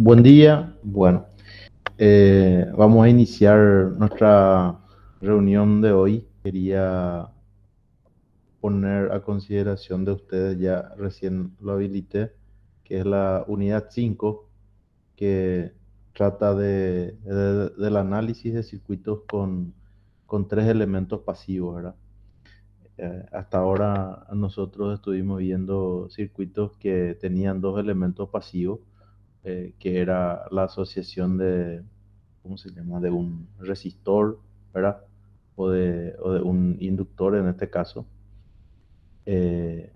Buen día. Bueno, vamos a iniciar nuestra reunión de hoy. Quería poner a consideración de ustedes, ya recién lo habilité, que es la unidad 5, que trata del análisis de circuitos con tres elementos pasivos, ¿verdad? Hasta ahora nosotros estuvimos viendo circuitos que tenían dos elementos pasivos, que era la asociación de, ¿cómo se llama? De un resistor, ¿verdad? O de un inductor en este caso, eh,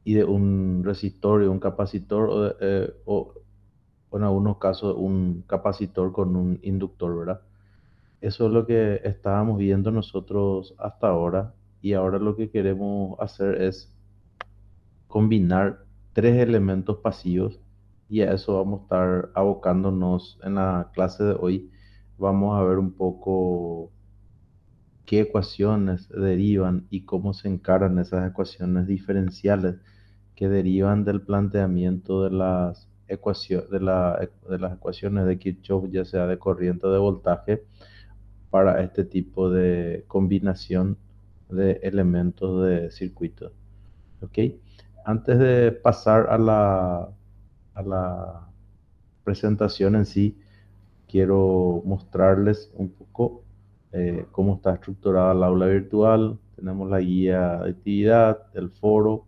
y de un resistor y un capacitor, o en algunos casos un capacitor con un inductor, ¿verdad? Eso es lo que estábamos viendo nosotros hasta ahora, y ahora lo que queremos hacer es combinar tres elementos pasivos, y a eso vamos a estar abocándonos en la clase de hoy. Vamos a ver un poco qué ecuaciones derivan y cómo se encaran esas ecuaciones diferenciales que derivan del planteamiento de las de las ecuaciones de Kirchhoff, ya sea de corriente o de voltaje, para este tipo de combinación de elementos de circuito. ¿Ok? Antes de pasar a la presentación en sí, quiero mostrarles un poco cómo está estructurada la aula virtual. Tenemos la guía de actividad, el foro.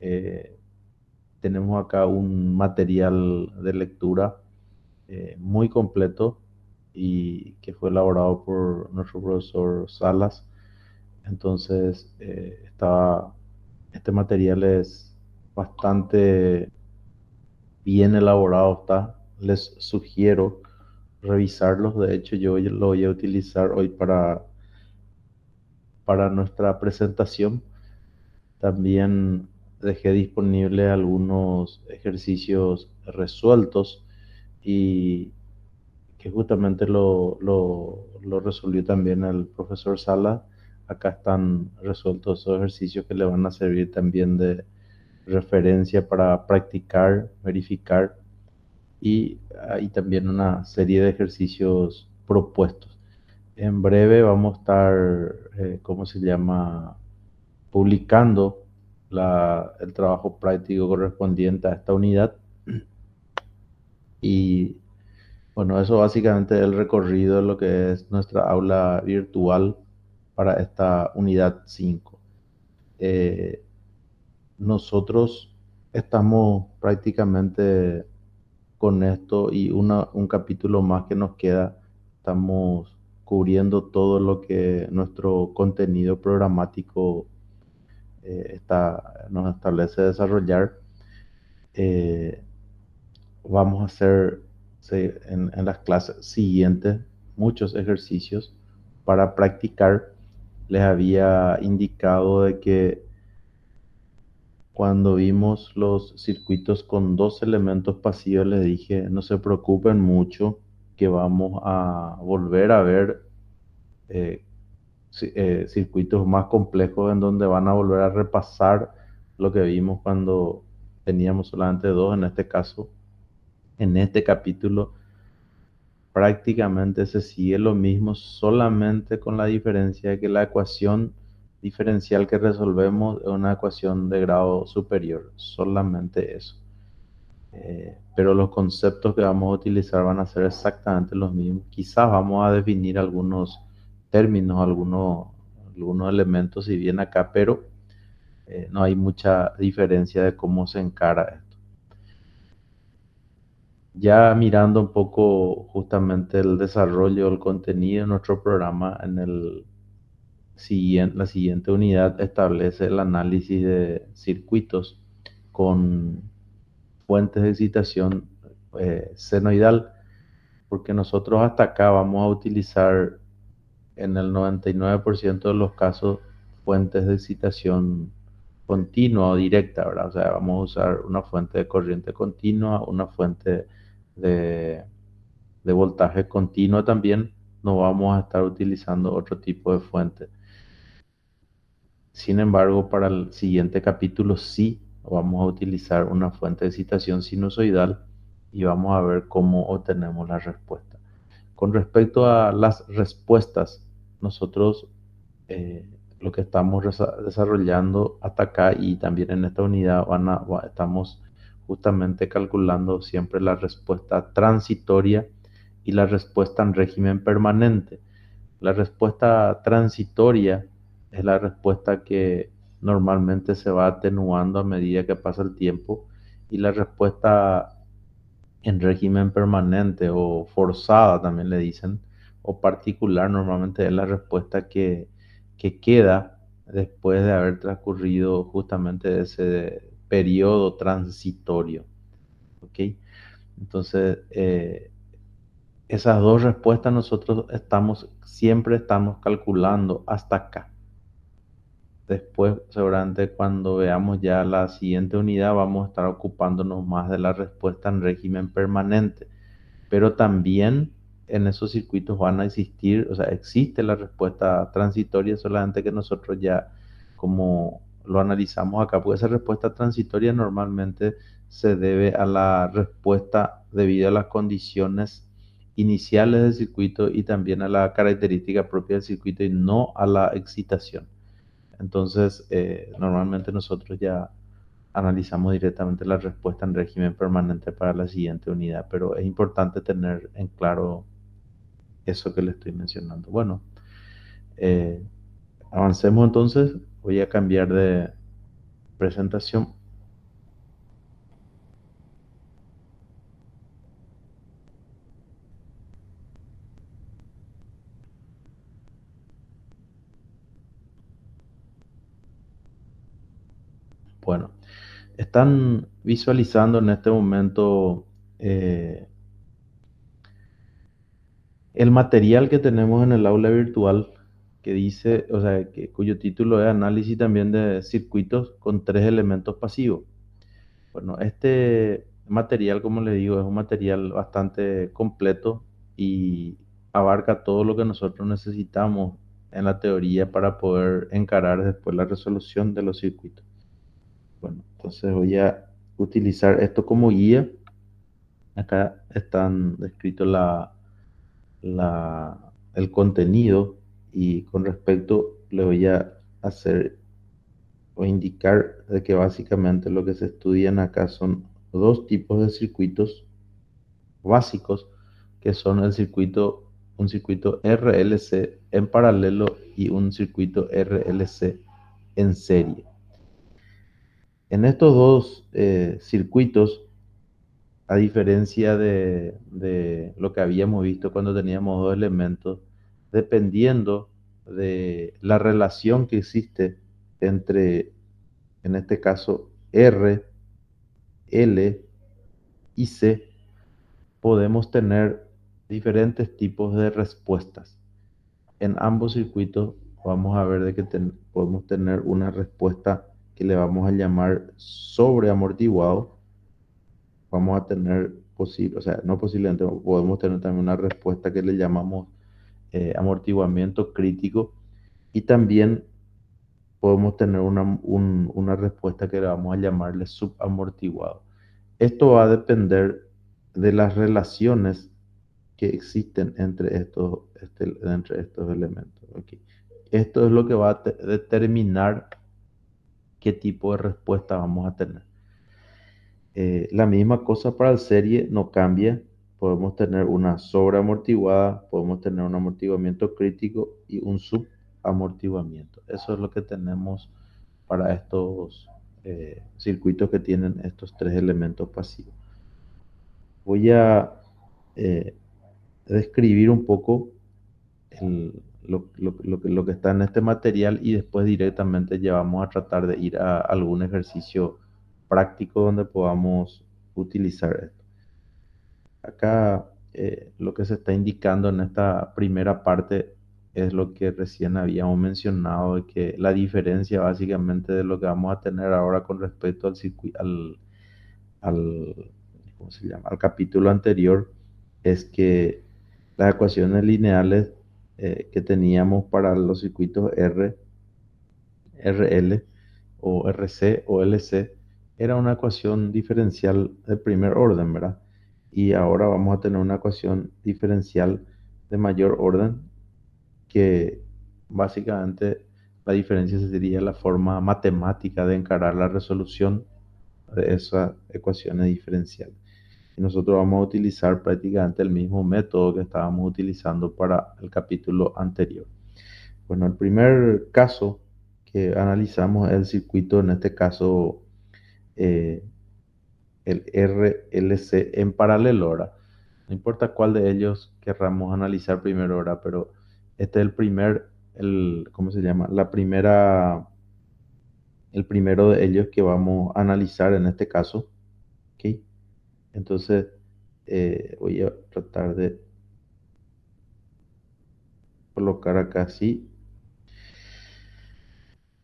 eh, Tenemos acá un material de lectura muy completo y que fue elaborado por nuestro profesor Salas. Entonces, este material es bastante bien elaborado, está. Les sugiero revisarlos. De hecho, yo lo voy a utilizar hoy para nuestra presentación. También dejé disponible algunos ejercicios resueltos, y que justamente lo resolvió también el profesor Sala. Acá están resueltos esos ejercicios que le van a servir también de referencia para practicar, verificar, y hay también una serie de ejercicios propuestos. En breve vamos a estar, ¿cómo se llama?, publicando el trabajo práctico correspondiente a esta unidad. Y bueno, eso básicamente es el recorrido de lo que es nuestra aula virtual para esta unidad 5. Eh, Nosotros estamos prácticamente con esto y un capítulo más que nos queda. Estamos cubriendo todo lo que nuestro contenido programático nos establece desarrollar. Eh, Vamos a hacer, sí, en las clases siguientes, muchos ejercicios para practicar. Les había indicado de que cuando vimos los circuitos con dos elementos pasivos, les dije, no se preocupen mucho, que vamos a volver a ver eh, circuitos más complejos, en donde van a volver a repasar lo que vimos cuando teníamos solamente dos. En este caso, en este capítulo, prácticamente se sigue lo mismo, solamente con la diferencia de que la ecuación diferencial que resolvemos es una ecuación de grado superior, solamente eso. Pero los conceptos que vamos a utilizar van a ser exactamente los mismos. Quizás vamos a definir algunos términos, algunos elementos, si bien acá, pero no hay mucha diferencia de cómo se encara esto. Ya mirando un poco justamente el desarrollo del contenido de nuestro programa, la siguiente unidad establece el análisis de circuitos con fuentes de excitación senoidal, porque nosotros hasta acá vamos a utilizar en el 99% de los casos fuentes de excitación continua o directa, ¿verdad? O sea, vamos a usar una fuente de corriente continua, una fuente de, de voltaje continua también. No vamos a estar utilizando otro tipo de fuente. Sin embargo, para el siguiente capítulo sí vamos a utilizar una fuente de excitación sinusoidal, y vamos a ver cómo obtenemos la respuesta. Con respecto a las respuestas, nosotros lo que estamos desarrollando hasta acá y también en esta unidad estamos justamente calculando siempre la respuesta transitoria y la respuesta en régimen permanente. La respuesta transitoria es la respuesta que normalmente se va atenuando a medida que pasa el tiempo, y la respuesta en régimen permanente o forzada también le dicen, o particular, normalmente es la respuesta que queda después de haber transcurrido justamente ese periodo transitorio. ¿Ok? Entonces, esas dos respuestas nosotros siempre estamos calculando hasta acá. Después, seguramente cuando veamos ya la siguiente unidad, vamos a estar ocupándonos más de la respuesta en régimen permanente. Pero también en esos circuitos van a existir, o sea, existe la respuesta transitoria, solamente que nosotros ya, como lo analizamos acá, pues esa respuesta transitoria normalmente se debe a la respuesta debido a las condiciones iniciales del circuito y también a la característica propia del circuito y no a la excitación. Entonces, normalmente nosotros ya analizamos directamente la respuesta en régimen permanente para la siguiente unidad, pero es importante tener en claro eso que le estoy mencionando. Bueno, eh, avancemos entonces. Voy a cambiar de presentación. Bueno, están visualizando en este momento eh, el material que tenemos en el aula virtual que dice, o sea, cuyo título es Análisis también de circuitos con tres elementos pasivos. Bueno, este material, como le digo, es un material bastante completo y abarca todo lo que nosotros necesitamos en la teoría para poder encarar después la resolución de los circuitos. Bueno, entonces voy a utilizar esto como guía. Acá están descritos el contenido, y con respecto le voy a hacer o indicar de que básicamente lo que se estudian acá son dos tipos de circuitos básicos, que son un circuito RLC en paralelo y un circuito RLC en serie. En estos dos circuitos, a diferencia de lo que habíamos visto cuando teníamos dos elementos, dependiendo de la relación que existe entre, en este caso, R, L y C, podemos tener diferentes tipos de respuestas. En ambos circuitos vamos a ver de que podemos tener una respuesta que le vamos a llamar sobreamortiguado. Vamos a tener posible, o sea, no posiblemente, podemos tener también una respuesta que le llamamos amortiguamiento crítico, y también podemos tener una respuesta que le vamos a llamarle subamortiguado. Esto va a depender de las relaciones que existen entre estos elementos. ¿Ok? Esto es lo que va a determinar qué tipo de respuesta vamos a tener. La misma cosa para el serie no cambia. Podemos tener una sobreamortiguada, podemos tener un amortiguamiento crítico y un subamortiguamiento. Eso es lo que tenemos para estos circuitos que tienen estos tres elementos pasivos. Voy a eh, describir un poco lo que está en este material, y después directamente ya vamos a tratar de ir a algún ejercicio práctico donde podamos utilizar esto. Acá lo que se está indicando en esta primera parte es lo que recién habíamos mencionado, de que la diferencia básicamente de lo que vamos a tener ahora con respecto al circuito, al, ¿cómo se llama? Al capítulo anterior, es que las ecuaciones lineales que teníamos para los circuitos RL o RC o LC era una ecuación diferencial de primer orden, ¿verdad? Y ahora vamos a tener una ecuación diferencial de mayor orden que básicamente la diferencia sería la forma matemática de encarar la resolución de esa ecuación diferencial. Y nosotros vamos a utilizar prácticamente el mismo método que estábamos utilizando para el capítulo anterior. Bueno, el primer caso que analizamos es el circuito, en este caso eh, el RLC en paralelo, ahora. No importa cuál de ellos querramos analizar primero, ahora, pero este es el primer, ¿cómo se llama? El primero de ellos que vamos a analizar en este caso, ¿ok? Entonces, voy a tratar de colocar acá así.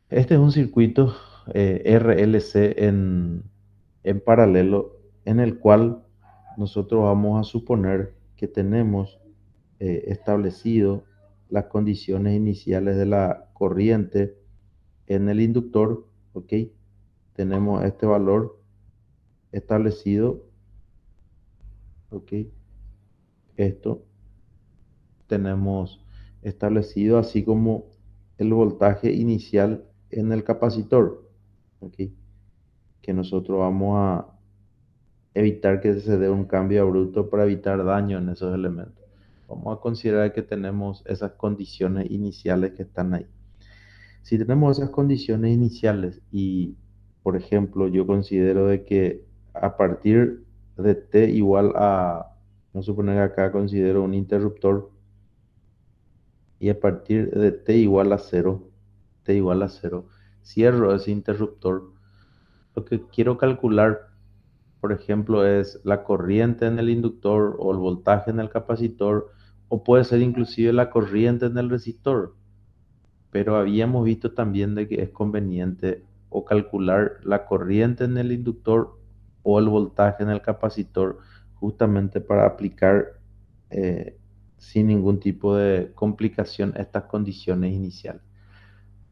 Este es un circuito RLC en paralelo en el cual nosotros vamos a suponer que tenemos establecido las condiciones iniciales de la corriente en el inductor, ¿ok? Tenemos este valor establecido, ¿ok? Esto tenemos establecido así como el voltaje inicial en el capacitor, ¿ok? Que nosotros vamos a evitar que se dé un cambio abrupto para evitar daño en esos elementos. Vamos a considerar que tenemos esas condiciones iniciales que están ahí. Si tenemos esas condiciones iniciales y, por ejemplo, yo considero de que a partir de t igual a, vamos a suponer que acá considero un interruptor y a partir de t igual a cero, cierro ese interruptor. Lo que quiero calcular, por ejemplo, es la corriente en el inductor o el voltaje en el capacitor, o puede ser inclusive la corriente en el resistor. Pero habíamos visto también de que es conveniente o calcular la corriente en el inductor o el voltaje en el capacitor justamente para aplicar sin ningún tipo de complicación estas condiciones iniciales.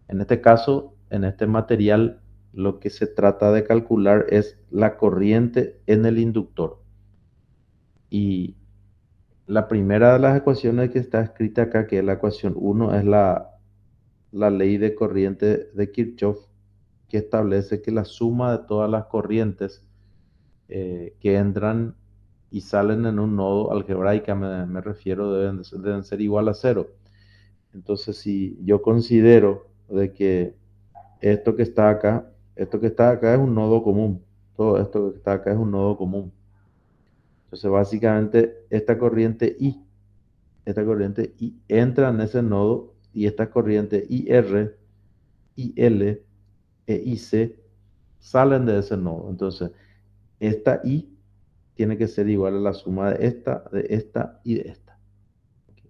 En este caso, en este material, lo que se trata de calcular es la corriente en el inductor. Y la primera de las ecuaciones que está escrita acá, que es la ecuación 1, es la ley de corriente de Kirchhoff, que establece que la suma de todas las corrientes que entran y salen en un nodo algebraica, me refiero, deben ser igual a cero. Entonces, si yo considero de que esto que está acá es un nodo común, todo esto que está acá es un nodo común. Entonces, básicamente, esta corriente I entra en ese nodo y esta corriente IR, IL e IC salen de ese nodo. Entonces, esta I tiene que ser igual a la suma de esta y de esta.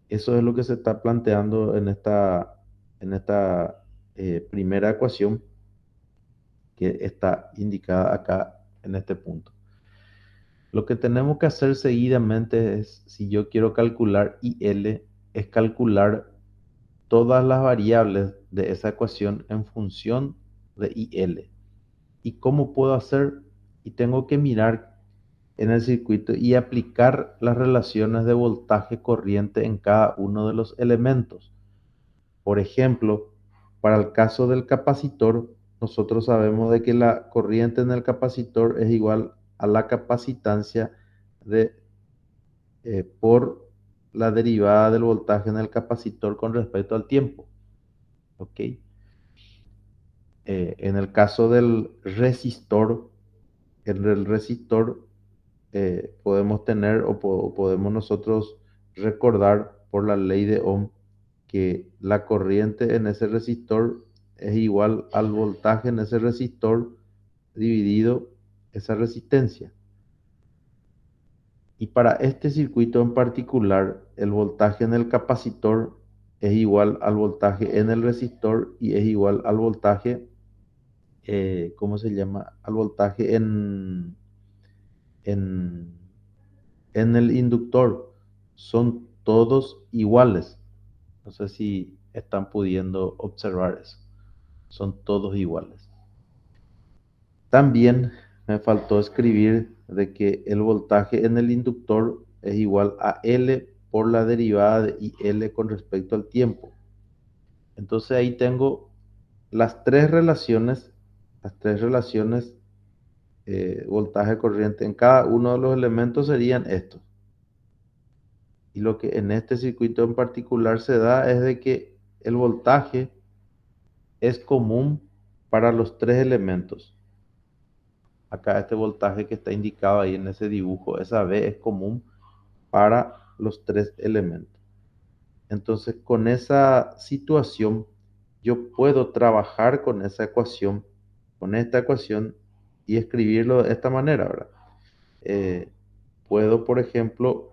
Eso es lo que se está planteando en esta primera ecuación que está indicada acá en este punto. Lo que tenemos que hacer seguidamente es, si yo quiero calcular IL, es calcular todas las variables de esa ecuación en función de IL. ¿Y cómo puedo hacer? Y tengo que mirar en el circuito y aplicar las relaciones de voltaje corriente en cada uno de los elementos. Por ejemplo, para el caso del capacitor, nosotros sabemos de que la corriente en el capacitor es igual a la capacitancia de, por la derivada del voltaje en el capacitor con respecto al tiempo. ¿Ok? En el caso del resistor, en el resistor podemos tener o podemos nosotros recordar por la ley de Ohm que la corriente en ese resistor es igual al voltaje en ese resistor dividido esa resistencia. Y para este circuito en particular, el voltaje en el capacitor es igual al voltaje en el resistor y es igual al voltaje, ¿cómo se llama? Al voltaje en, en el inductor. Son todos iguales. No sé si están pudiendo observar eso. Son todos iguales. También me faltó escribir de que el voltaje en el inductor es igual a L por la derivada de IL con respecto al tiempo. Entonces ahí tengo las tres relaciones voltaje corriente en cada uno de los elementos serían estos. Y lo que en este circuito en particular se da es de que el voltaje es común para los tres elementos. Acá este voltaje que está indicado ahí en ese dibujo, esa V es común para los tres elementos. Entonces, con esa situación, yo puedo trabajar con esa ecuación, con esta ecuación, y escribirlo de esta manera, ¿verdad? Eh, puedo, por ejemplo,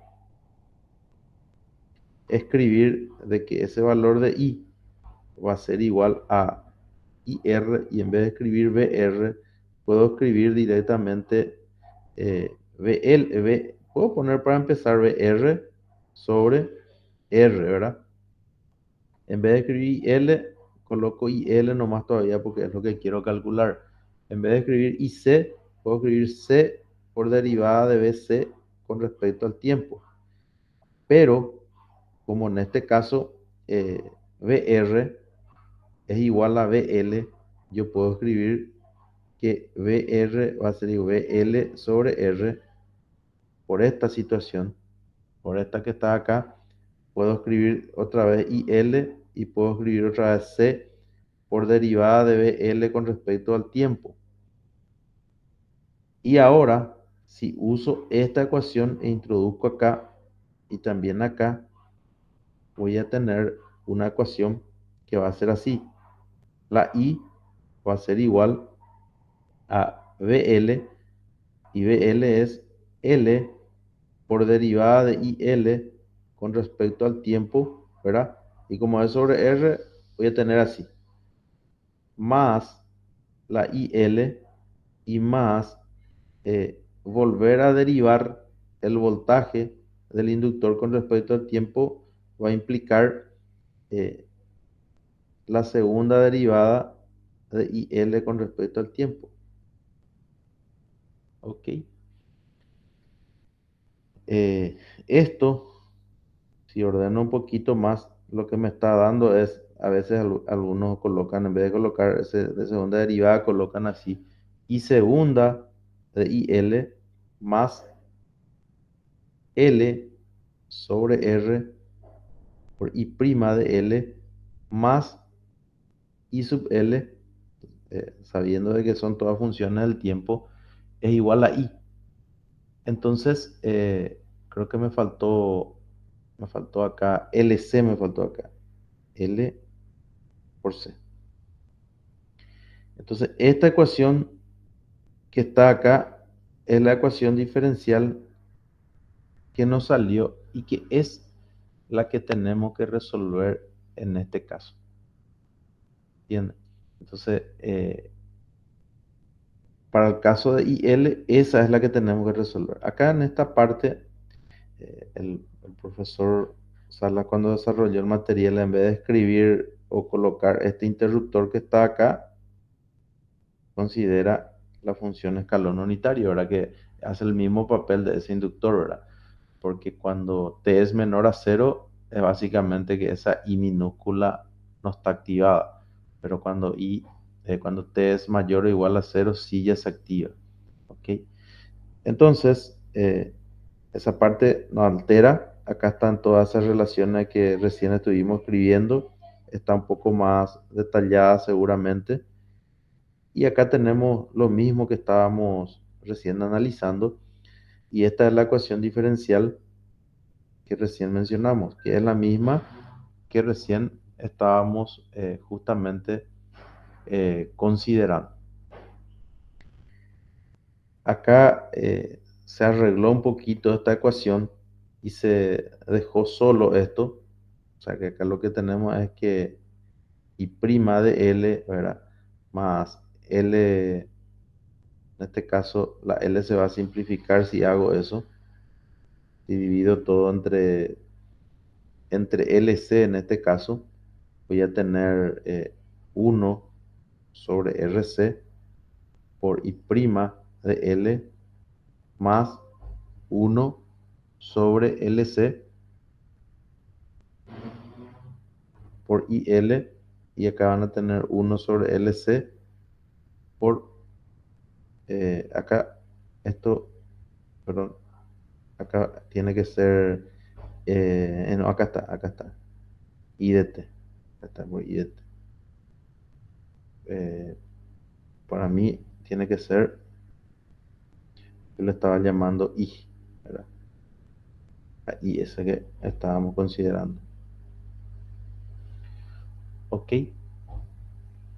escribir de que ese valor de I va a ser igual a IR y en vez de escribir VR, puedo escribir directamente puedo poner para empezar VR sobre R, ¿verdad? En vez de escribir L, coloco IL nomás todavía porque es lo que quiero calcular. En vez de escribir IC, puedo escribir C por derivada de BC con respecto al tiempo. Pero, como en este caso VR es igual a BL, yo puedo escribir que VR va a ser igual a BL sobre R por esta situación, por esta que está acá. Puedo escribir otra vez IL y puedo escribir otra vez C por derivada de BL con respecto al tiempo. Y ahora, si uso esta ecuación e introduzco acá y también acá, voy a tener una ecuación que va a ser así. La I va a ser igual a BL y BL es L por derivada de IL con respecto al tiempo, ¿verdad? Y como es sobre R, voy a tener así, más la IL y más volver a derivar el voltaje del inductor con respecto al tiempo va a implicar eh, la segunda derivada de IL con respecto al tiempo. ¿Ok? Eh, esto, si ordeno un poquito más, lo que me está dando es, a veces algunos colocan, en vez de colocar de segunda derivada, colocan así, y segunda de IL más L sobre R por I' de L más I sub L, sabiendo de que son todas funciones del tiempo, es igual a I. Entonces, creo que me faltó acá, LC me faltó acá, L por C. Entonces, esta ecuación que está acá es la ecuación diferencial que nos salió y que es la que tenemos que resolver en este caso. ¿Entienden? Entonces, para el caso de IL, esa es la que tenemos que resolver. Acá en esta parte, el profesor Sala cuando desarrolló el material, en vez de escribir o colocar este interruptor que está acá, considera la función escalón unitario, ¿verdad? Que hace el mismo papel de ese inductor, ¿verdad? Porque cuando t es menor a cero, es básicamente que esa I minúscula no está activada. Pero cuando t es mayor o igual a cero, sí ya se activa. ¿Ok? Entonces, esa parte no altera. Acá están todas esas relaciones que recién estuvimos escribiendo. Está un poco más detallada seguramente. Y acá tenemos lo mismo que estábamos recién analizando. Y esta es la ecuación diferencial que recién mencionamos, que es la misma que recién estábamos justamente considerando. Acá se arregló un poquito esta ecuación y se dejó solo esto. O sea que acá lo que tenemos es que I' de L, ¿verdad? Más L, en este caso la L se va a simplificar si hago eso. Si divido todo entre LC en este caso, voy a tener 1 sobre RC por I', de L más 1 sobre LC por IL, y acá van a tener 1 sobre LC por, acá, esto, perdón, acá tiene que ser, no, acá está, I de T, acá está por I de T. Eh, para mí tiene que ser, yo le estaba llamando I, ¿verdad? A I ese que estábamos considerando. Ok,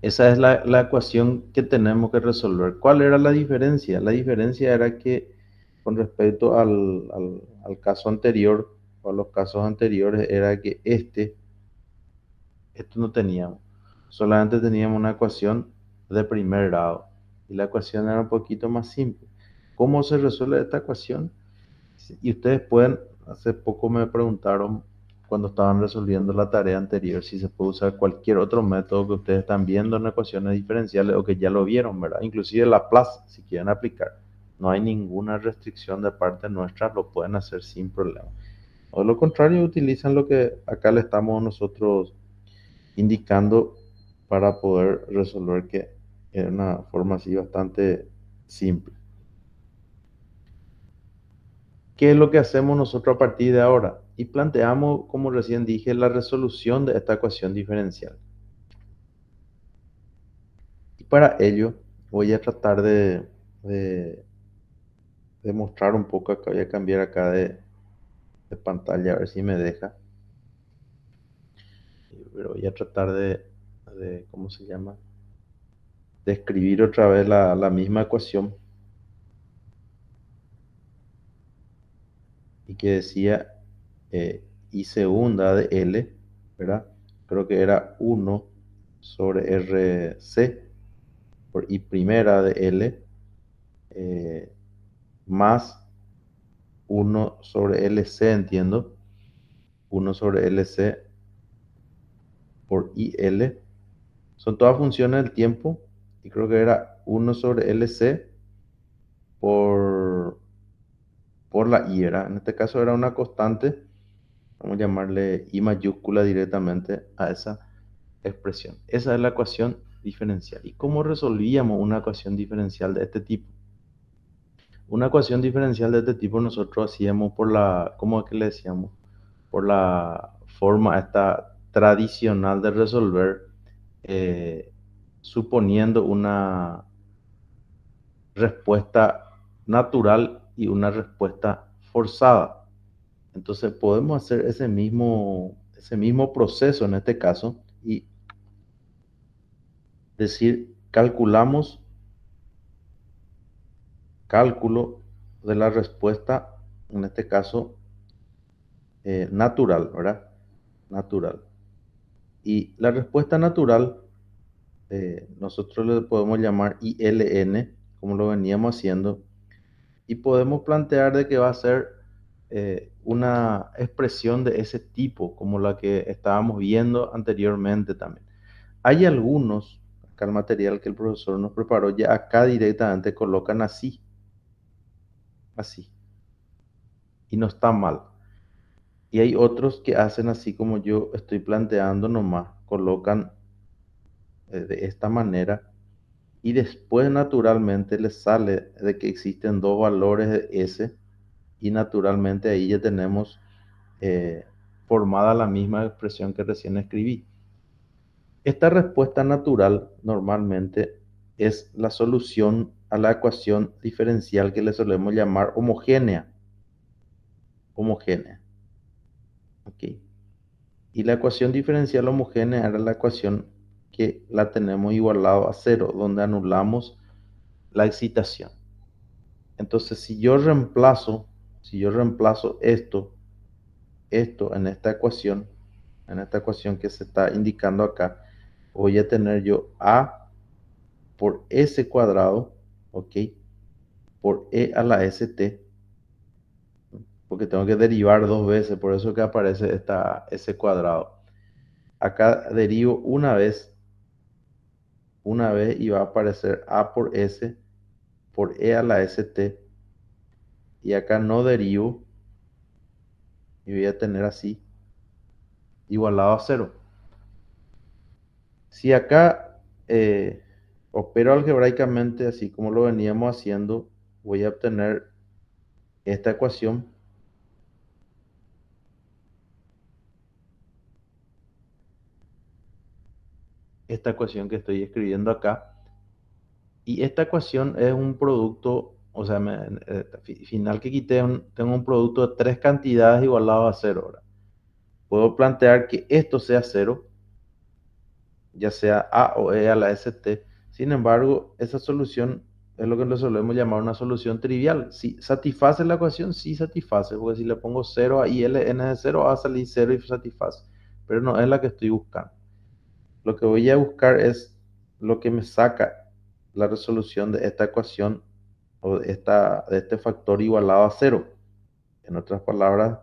esa es la ecuación que tenemos que resolver. ¿Cuál era la diferencia? La diferencia era que con respecto al caso anterior, o a los casos anteriores, era que esto no teníamos. Solamente teníamos una ecuación de primer grado. Y la ecuación era un poquito más simple. ¿Cómo se resuelve esta ecuación? Sí, y ustedes pueden, hace poco me preguntaron cuando estaban resolviendo la tarea anterior si se puede usar cualquier otro método que ustedes están viendo en ecuaciones diferenciales o que ya lo vieron, ¿verdad? Inclusive Laplace, si quieren aplicar. No hay ninguna restricción de parte nuestra, lo pueden hacer sin problema. O de lo contrario, utilizan lo que acá le estamos nosotros indicando para poder resolver, que es una forma así bastante simple. ¿Qué es lo que hacemos nosotros a partir de ahora? Y planteamos, como recién dije, la resolución de esta ecuación diferencial. Y para ello voy a tratar de, de mostrar un poco acá. Voy a cambiar acá de pantalla a ver si me deja. Pero voy a tratar ¿cómo se llama? De escribir otra vez la misma ecuación, y que decía I segunda de L, ¿verdad? Creo que era 1 sobre RC por I primera de L, más 1 sobre LC, entiendo, 1 sobre LC por IL. Son todas funciones del tiempo, y creo que era 1 sobre LC por, por la I, ¿verdad? En este caso era una constante, vamos a llamarle I mayúscula directamente a esa expresión. Esa es la ecuación diferencial. ¿Y cómo resolvíamos una ecuación diferencial de este tipo? Una ecuación diferencial de este tipo nosotros hacíamos ¿cómo es que le decíamos? Por la forma esta tradicional de resolver, eh, suponiendo una respuesta natural y una respuesta forzada. Entonces podemos hacer ese mismo proceso en este caso y decir, calculamos cálculo de la respuesta, en este caso natural, ¿verdad? Natural. Y la respuesta natural, nosotros le podemos llamar ILN, como lo veníamos haciendo, y podemos plantear de que va a ser una expresión de ese tipo, como la que estábamos viendo anteriormente también. Hay algunos, acá el material que el profesor nos preparó, ya acá directamente colocan así, así, y no está mal. Y hay otros que hacen así como yo estoy planteando nomás, colocan de esta manera, y después naturalmente les sale de que existen dos valores de S, y naturalmente ahí ya tenemos formada la misma expresión que recién escribí. Esta respuesta natural normalmente es la solución a la ecuación diferencial que le solemos llamar homogénea. Homogénea. ¿Ok? Y la ecuación diferencial homogénea era la ecuación que la tenemos igualado a cero, donde anulamos la excitación. Entonces, si yo reemplazo esto en esta ecuación que se está indicando acá, voy a tener yo A por S cuadrado, ¿ok? Por E a la ST, porque tengo que derivar dos veces, por eso que aparece S cuadrado. Acá derivo una vez y va a aparecer A por S por e a la st, y acá no derivo, y voy a tener así, igualado a cero. Si acá opero algebraicamente, así como lo veníamos haciendo, voy a obtener esta ecuación. Esta ecuación que estoy escribiendo acá. Y esta ecuación es un producto, o sea, final que quité, tengo un producto de tres cantidades igualado a cero. ¿Verdad? Puedo plantear que esto sea cero, ya sea a o e a la st. Sin embargo, esa solución es lo que le solemos llamar una solución trivial. Si satisface la ecuación, sí satisface, porque si le pongo cero a i l n de cero, va a salir cero y satisface. Pero no es la que estoy buscando. Lo que voy a buscar es lo que me saca la resolución de esta ecuación o de este factor igualado a cero. En otras palabras,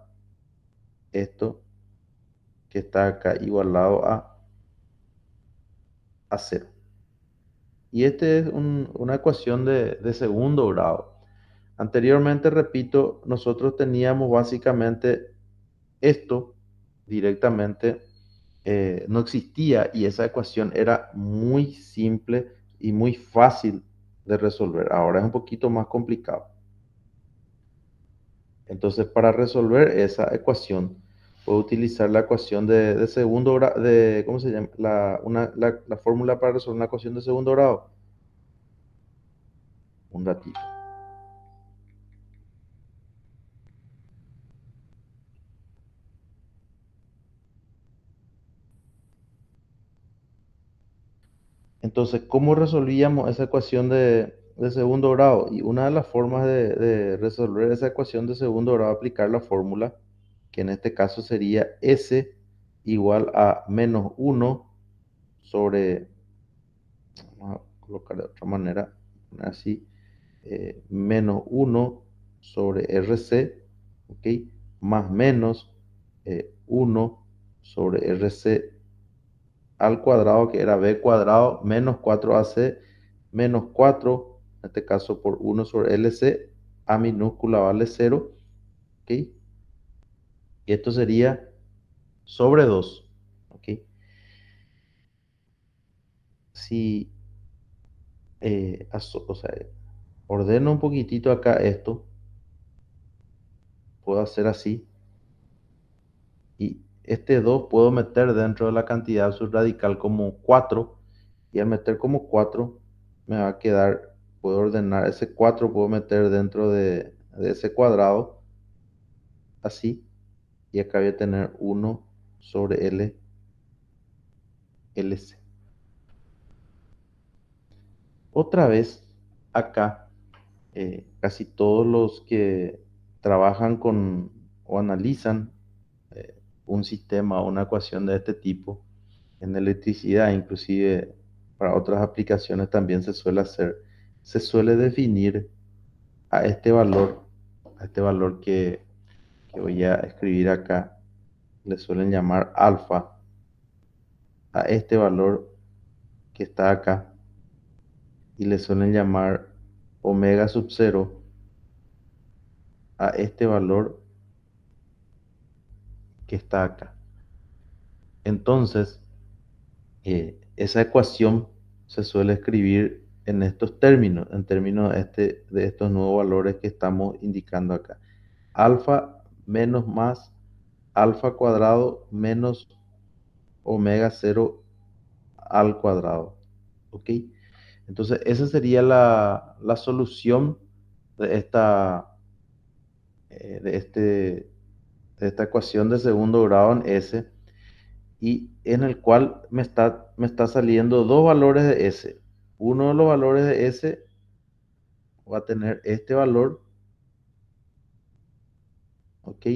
esto que está acá igualado a cero. Y este es una ecuación de segundo grado. Anteriormente, repito, nosotros teníamos básicamente esto directamente, no existía y esa ecuación era muy simple y muy fácil de resolver. Ahora es un poquito más complicado. Entonces, para resolver esa ecuación, puedo utilizar la ecuación de segundo grado, ¿cómo se llama? La fórmula para resolver una ecuación de segundo grado. Un ratito. Entonces, ¿cómo resolvíamos esa ecuación de segundo grado? Y una de las formas de resolver esa ecuación de segundo grado es aplicar la fórmula, que en este caso sería S igual a menos uno sobre, vamos a colocar de otra manera, así, menos uno sobre RC, ¿ok? Más menos 1 sobre RC al cuadrado, que era b cuadrado, menos 4ac, menos 4, en este caso por 1 sobre LC, a minúscula vale 0, ¿ok? Y esto sería sobre 2, ¿ok? Si, o sea, ordeno un poquitito acá esto, puedo hacer así, y este 2 puedo meter dentro de la cantidad subradical como 4, y al meter como 4 me va a quedar, puedo ordenar ese 4, puedo meter dentro de ese cuadrado, así, y acá voy a tener 1 sobre LC. Otra vez, acá, casi todos los que trabajan con o analizan un sistema o una ecuación de este tipo, en electricidad, inclusive para otras aplicaciones también se suele hacer, se suele definir a este valor que voy a escribir acá, le suelen llamar alfa, a este valor que está acá, y le suelen llamar omega sub cero a este valor que está acá. Entonces, esa ecuación se suele escribir en estos términos, en términos de estos nuevos valores que estamos indicando acá. Alfa menos más alfa cuadrado menos omega cero al cuadrado. ¿Ok? Entonces, esa sería la solución de eh, de este, de esta ecuación de segundo grado en S, y en el cual me está saliendo dos valores de S. Uno de los valores de S va a tener este valor, ¿ok?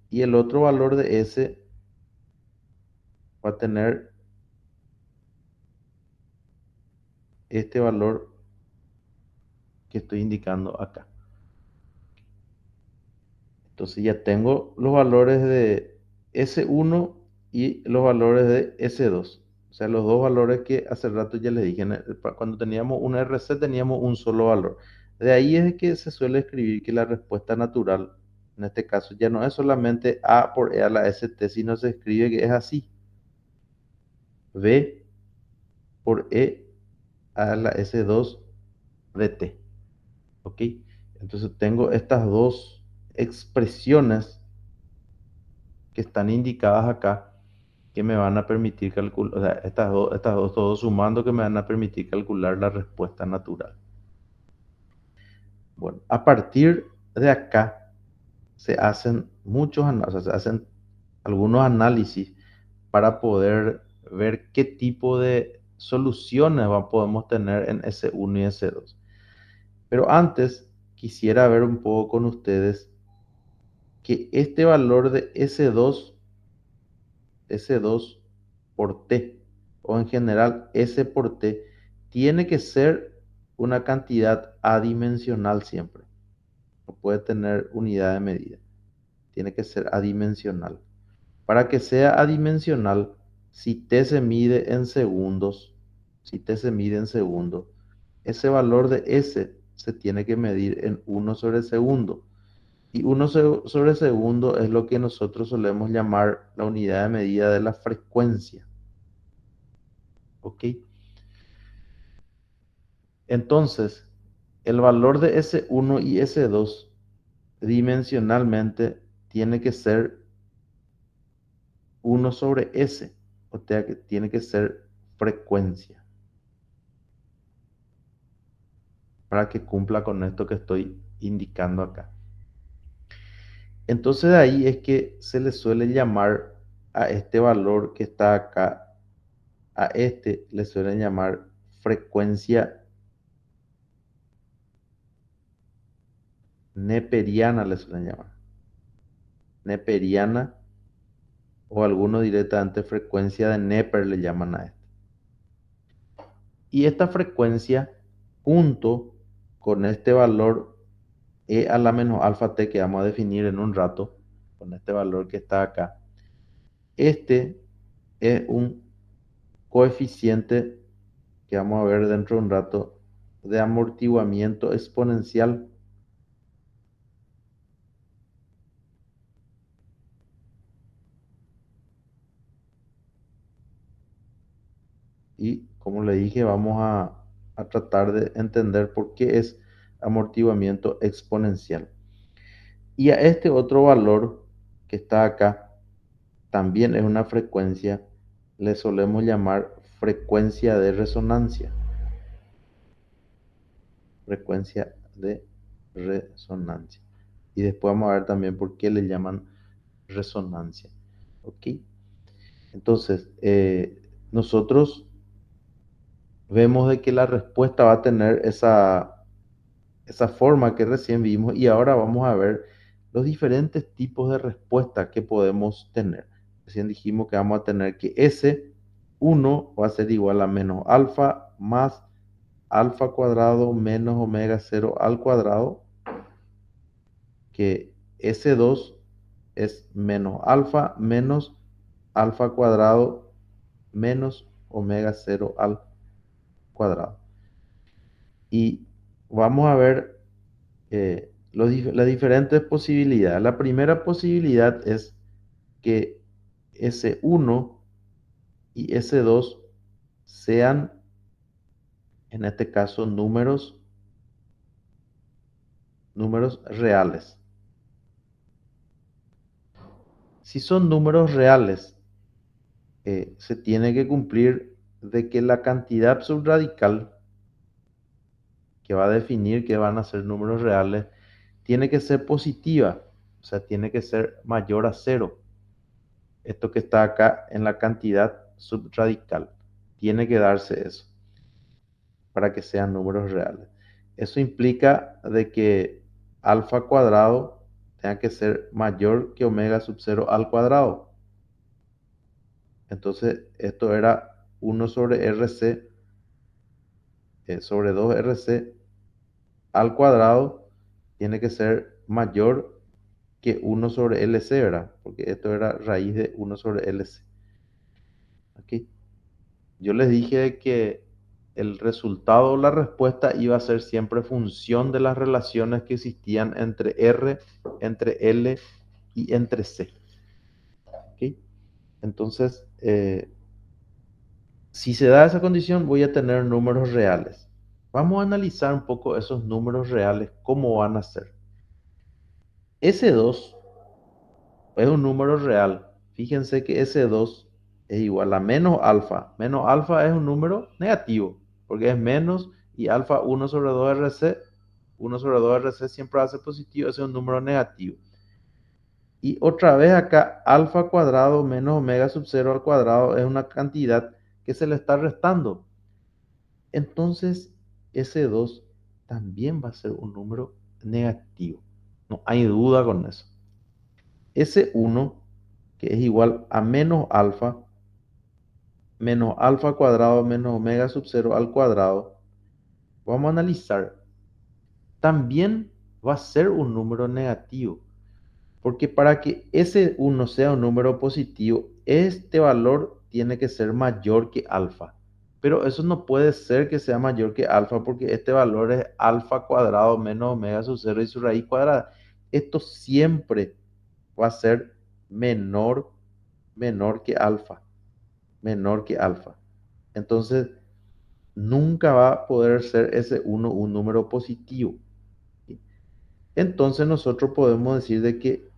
Y el otro valor de S va a tener este valor que estoy indicando acá. Entonces ya tengo los valores de S1 y los valores de S2. O sea, los dos valores que hace rato ya les dije. Cuando teníamos un RC teníamos un solo valor. De ahí es que se suele escribir que la respuesta natural, en este caso, ya no es solamente A por E a la ST, sino se escribe que es así: B por E a la S2 de T. ¿Ok? Entonces tengo estas dos expresiones que están indicadas acá que me van a permitir calcular, o sea, estas dos todos sumando que me van a permitir calcular la respuesta natural. Bueno, a partir de acá se hacen o sea, se hacen algunos análisis para poder ver qué tipo de soluciones podemos tener en S1 y S2. Pero antes quisiera ver un poco con ustedes que este valor de S2 por T, o en general S por T, tiene que ser una cantidad adimensional siempre. No puede tener unidad de medida. Tiene que ser adimensional. Para que sea adimensional, si T se mide en segundos, si T se mide en segundos, ese valor de S se tiene que medir en 1/segundo. Y 1/segundo es lo que nosotros solemos llamar la unidad de medida de la frecuencia. ¿Ok? Entonces, el valor de S1 y S2 dimensionalmente tiene que ser 1/S, o sea que tiene que ser frecuencia, para que cumpla con esto que estoy indicando acá. Entonces de ahí es que se le suele llamar a este valor que está acá, a este le suelen llamar frecuencia neperiana, le suelen llamar. Neperiana, o algunos directamente frecuencia de Neper le llaman a esto. Y esta frecuencia, junto con este valor E a la menos alfa t que vamos a definir en un rato, con este valor que está acá, este es un coeficiente que vamos a ver dentro de un rato de amortiguamiento exponencial. Y como le dije, vamos a tratar de entender por qué es amortiguamiento exponencial. Y a este otro valor que está acá, también es una frecuencia, le solemos llamar frecuencia de resonancia. Frecuencia de resonancia. Y después vamos a ver también por qué le llaman resonancia. ¿Ok? Entonces, nosotros vemos de que la respuesta va a tener esa forma que recién vimos, y ahora vamos a ver los diferentes tipos de respuesta que podemos tener. Recién dijimos que vamos a tener que S1 va a ser igual a menos alfa más alfa cuadrado menos omega 0 al cuadrado, que S2 es menos alfa menos alfa cuadrado menos omega 0 al cuadrado. Y vamos a ver las diferentes posibilidades. La primera posibilidad es que S1 y S2 sean, en este caso, números reales. Si son números reales, se tiene que cumplir de que la cantidad subradical que va a definir que van a ser números reales tiene que ser positiva, o sea, tiene que ser mayor a cero. Esto que está acá en la cantidad subradical, tiene que darse eso para que sean números reales. Eso implica de que alfa cuadrado tenga que ser mayor que omega sub 0 al cuadrado. Entonces, esto era 1 sobre RC sobre 2RC al cuadrado, tiene que ser mayor que 1 sobre LC, ¿verdad? Porque esto era raíz de 1 sobre LC. Aquí. Yo les dije que el resultado o la respuesta iba a ser siempre función de las relaciones que existían entre R, entre L y entre C. ¿Ok? Entonces, si se da esa condición, voy a tener números reales. Vamos a analizar un poco esos números reales, cómo van a ser. S2 es un número real. Fíjense que S2 es igual a menos alfa. Menos alfa es un número negativo, porque es menos y alfa 1 sobre 2RC. 1 sobre 2RC siempre va a ser positivo, ese es un número negativo. Y otra vez acá, alfa cuadrado menos omega sub 0 al cuadrado es una cantidad que se le está restando. Entonces, S2 también va a ser un número negativo. No hay duda con eso. S1, que es igual a menos alfa cuadrado menos omega sub 0 al cuadrado, vamos a analizar. También va a ser un número negativo, porque para que S1 sea un número positivo, este valor tiene que ser mayor que alfa. Pero eso no puede ser que sea mayor que alfa, porque este valor es alfa cuadrado menos omega sub 0 y su raíz cuadrada. Esto siempre va a ser menor, menor que alfa, menor que alfa. Entonces, nunca va a poder ser ese 1 un número positivo. Entonces, nosotros podemos decir de que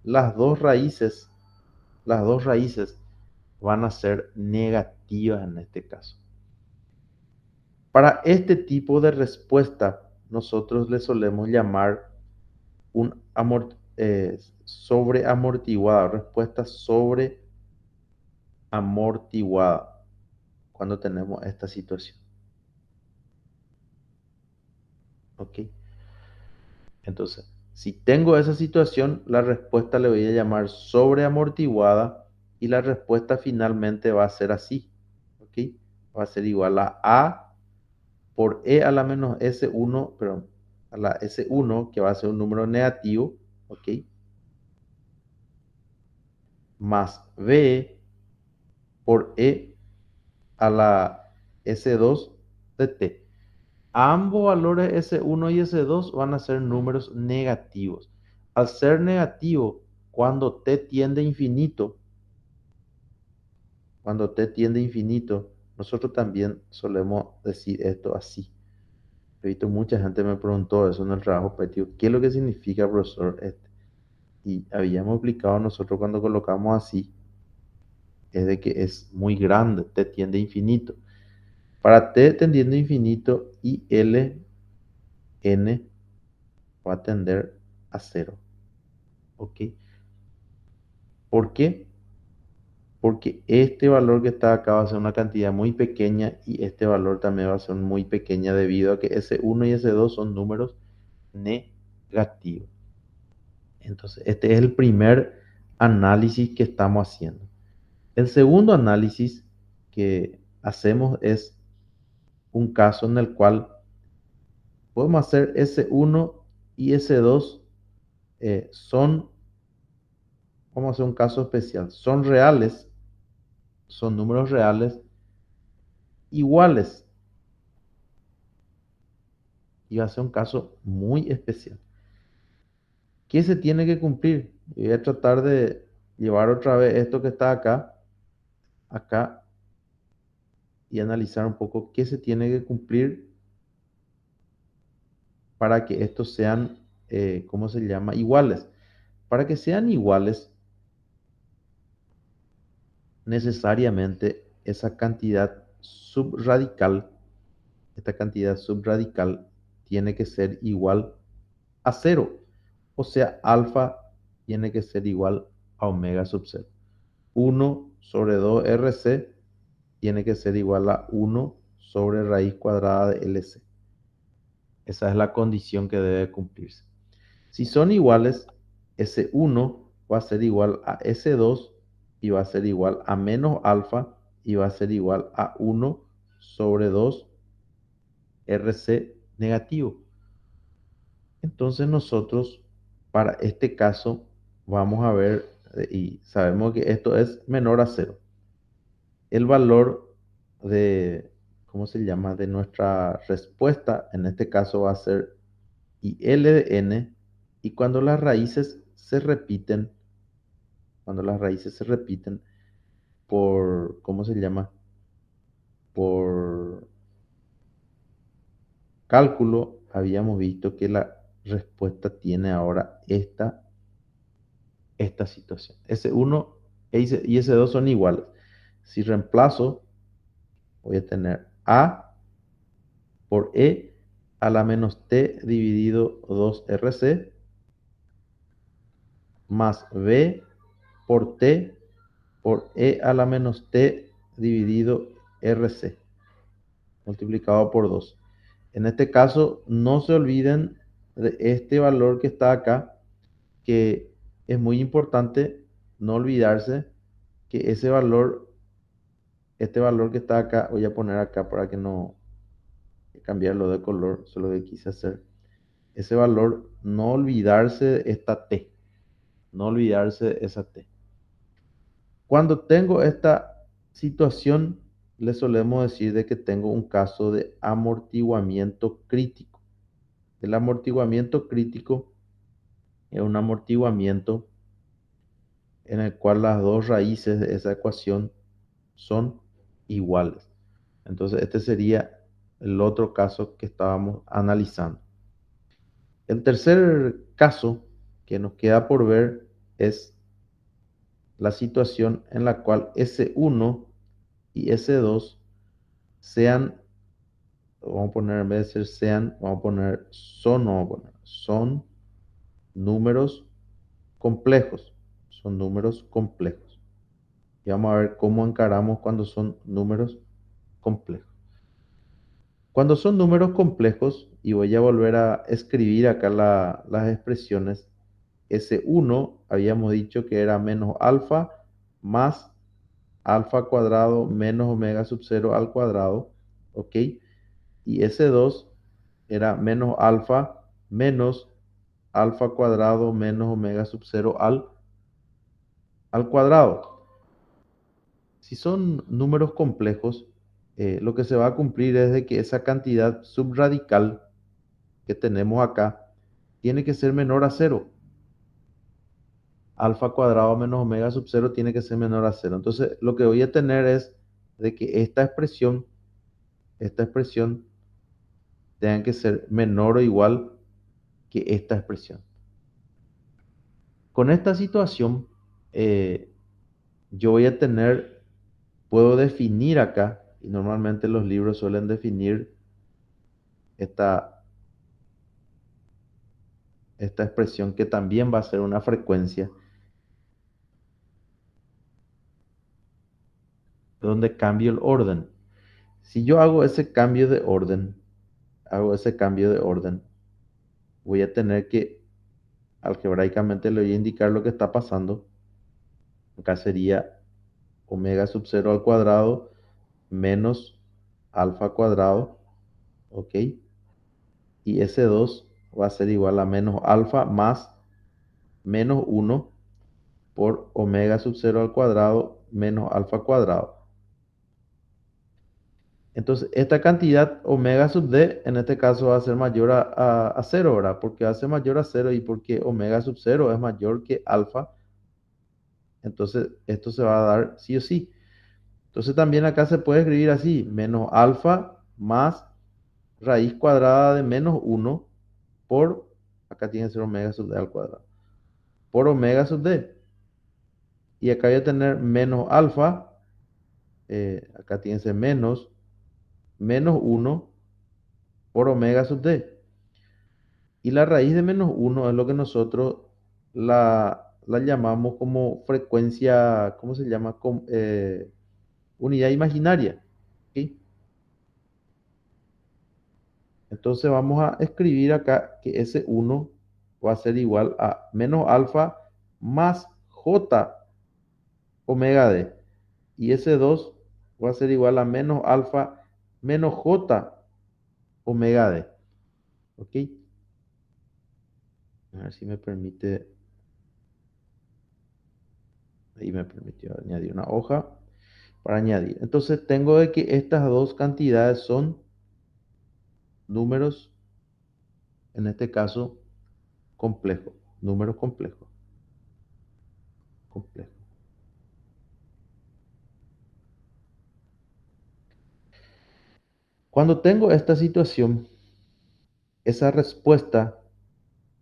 las dos raíces, las dos raíces van a ser negativas en este caso. Para este tipo de respuesta, nosotros le solemos llamar un sobreamortiguada, respuesta sobreamortiguada cuando tenemos esta situación. ¿Ok? Entonces, si tengo esa situación, la respuesta le voy a llamar sobreamortiguada y la respuesta finalmente va a ser así. ¿Ok? Va a ser igual a A por E a la menos S1, perdón, a la S1, que va a ser un número negativo, ¿ok? Más B por E a la S2 de T. Ambos valores S1 y S2 van a ser números negativos. Al ser negativo, cuando T tiende a infinito, cuando T tiende a infinito, nosotros también solemos decir esto así. He visto mucha gente me preguntó eso en el trabajo práctico. ¿Qué es lo que significa, profesor? Y habíamos explicado nosotros cuando colocamos así, es de que es muy grande, T tiende a infinito. Para T tendiendo a infinito y L, N va a tender a cero. ¿Ok? ¿Por qué? Porque este valor que está acá va a ser una cantidad muy pequeña y este valor también va a ser muy pequeña debido a que S1 y S2 son números negativos. Entonces, este es el primer análisis que estamos haciendo. El segundo análisis que hacemos es un caso en el cual podemos hacer S1 y S2 son, vamos a hacer un caso especial, son reales, son números reales iguales. Y va a ser un caso muy especial. ¿Qué se tiene que cumplir? Y voy a tratar de llevar otra vez esto que está acá, y analizar un poco qué se tiene que cumplir para que estos sean, ¿cómo se llama? Iguales. Para que sean iguales, necesariamente esa cantidad subradical, esta cantidad subradical tiene que ser igual a cero. O sea, alfa tiene que ser igual a omega sub 0. 1 sobre 2RC tiene que ser igual a 1 sobre raíz cuadrada de LC. Esa es la condición que debe cumplirse. Si son iguales, S1 va a ser igual a S2 y va a ser igual a menos alfa y va a ser igual a 1 sobre 2 RC negativo. Entonces nosotros para este caso vamos a ver y sabemos que esto es menor a cero. El valor de, ¿cómo se llama? De nuestra respuesta, en este caso va a ser IL de n, y cuando las raíces se repiten por, ¿cómo se llama? Por cálculo, habíamos visto que la respuesta tiene ahora esta situación. S1 y S2 son iguales. Si reemplazo, voy a tener A por E a la menos T dividido 2RC más B por T por E a la menos T dividido RC multiplicado por 2. En este caso, no se olviden de este valor que está acá, que es muy importante no olvidarse que este valor que está acá, voy a poner acá para que no cambiarlo de color, eso es lo que quise hacer. Ese valor, no olvidarse de esta T, no olvidarse de esa T. Cuando tengo esta situación, le solemos decir de que tengo un caso de amortiguamiento crítico. El amortiguamiento crítico es un amortiguamiento en el cual las dos raíces de esa ecuación son iguales. Entonces, este sería el otro caso que estábamos analizando. El tercer caso que nos queda por ver es la situación en la cual S1 y S2 sean, vamos a poner, en vez de ser sean, vamos a poner son, son números complejos. Son números complejos. Y vamos a ver cómo encaramos cuando son números complejos. Cuando son números complejos, y voy a volver a escribir acá las expresiones, S1 habíamos dicho que era menos alfa más alfa cuadrado menos omega sub 0 al cuadrado, ¿ok? Y S2 era menos alfa menos alfa cuadrado menos omega sub 0 al cuadrado. Si son números complejos, lo que se va a cumplir es de que esa cantidad subradical que tenemos acá tiene que ser menor a cero. Alfa cuadrado menos omega sub 0 tiene que ser menor a cero. Entonces, lo que voy a tener es de que esta expresión tenga que ser menor o igual que esta expresión. Con esta situación, eh, yo voy a tener, puedo definir acá, y normalmente los libros suelen definir esta, esta expresión que también va a ser una frecuencia, donde cambio el orden. Si yo hago ese cambio de orden, voy a tener que, algebraicamente le voy a indicar lo que está pasando. Acá sería omega sub 0 al cuadrado menos alfa cuadrado, ¿ok? Y S2 va a ser igual a menos alfa más menos 1 por omega sub 0 al cuadrado menos alfa cuadrado. Entonces, esta cantidad omega sub d en este caso va a ser mayor a 0, ¿verdad? Porque va a ser mayor a 0 y porque omega sub 0 es mayor que alfa. Entonces, esto se va a dar sí o sí. Entonces, también acá se puede escribir así, menos alfa más raíz cuadrada de menos 1 por, acá tiene que ser omega sub d al cuadrado, por omega sub d. Y acá voy a tener menos alfa, acá tiene que ser menos 1 por omega sub d. Y la raíz de menos 1 es lo que nosotros la llamamos como frecuencia, ¿cómo se llama? Unidad imaginaria. ¿Sí? Entonces vamos a escribir acá que ese 1 va a ser igual a menos alfa más j omega d. Y ese 2 va a ser igual a menos alfa menos j omega d. ¿Ok? A ver si me permite. Ahí me permitió añadir una hoja. para añadir. Entonces tengo de que estas dos cantidades son números, en este caso, complejos, números complejos, complejos. Cuando tengo esta situación, esa respuesta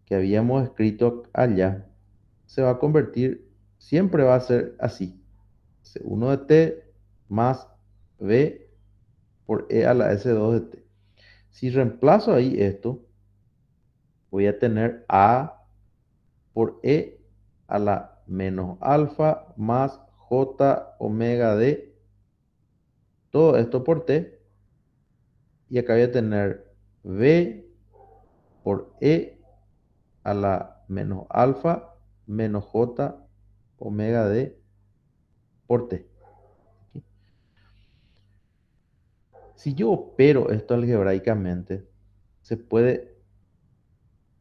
que habíamos escrito allá se va a convertir, siempre va a ser así. C1 de t más b por e a la s2 de t. Si reemplazo ahí esto, voy a tener a por e a la menos alfa más j omega d, todo esto por t, y acá voy a tener b por e a la menos alfa menos j omega d por t. Si yo opero esto algebraicamente, se puede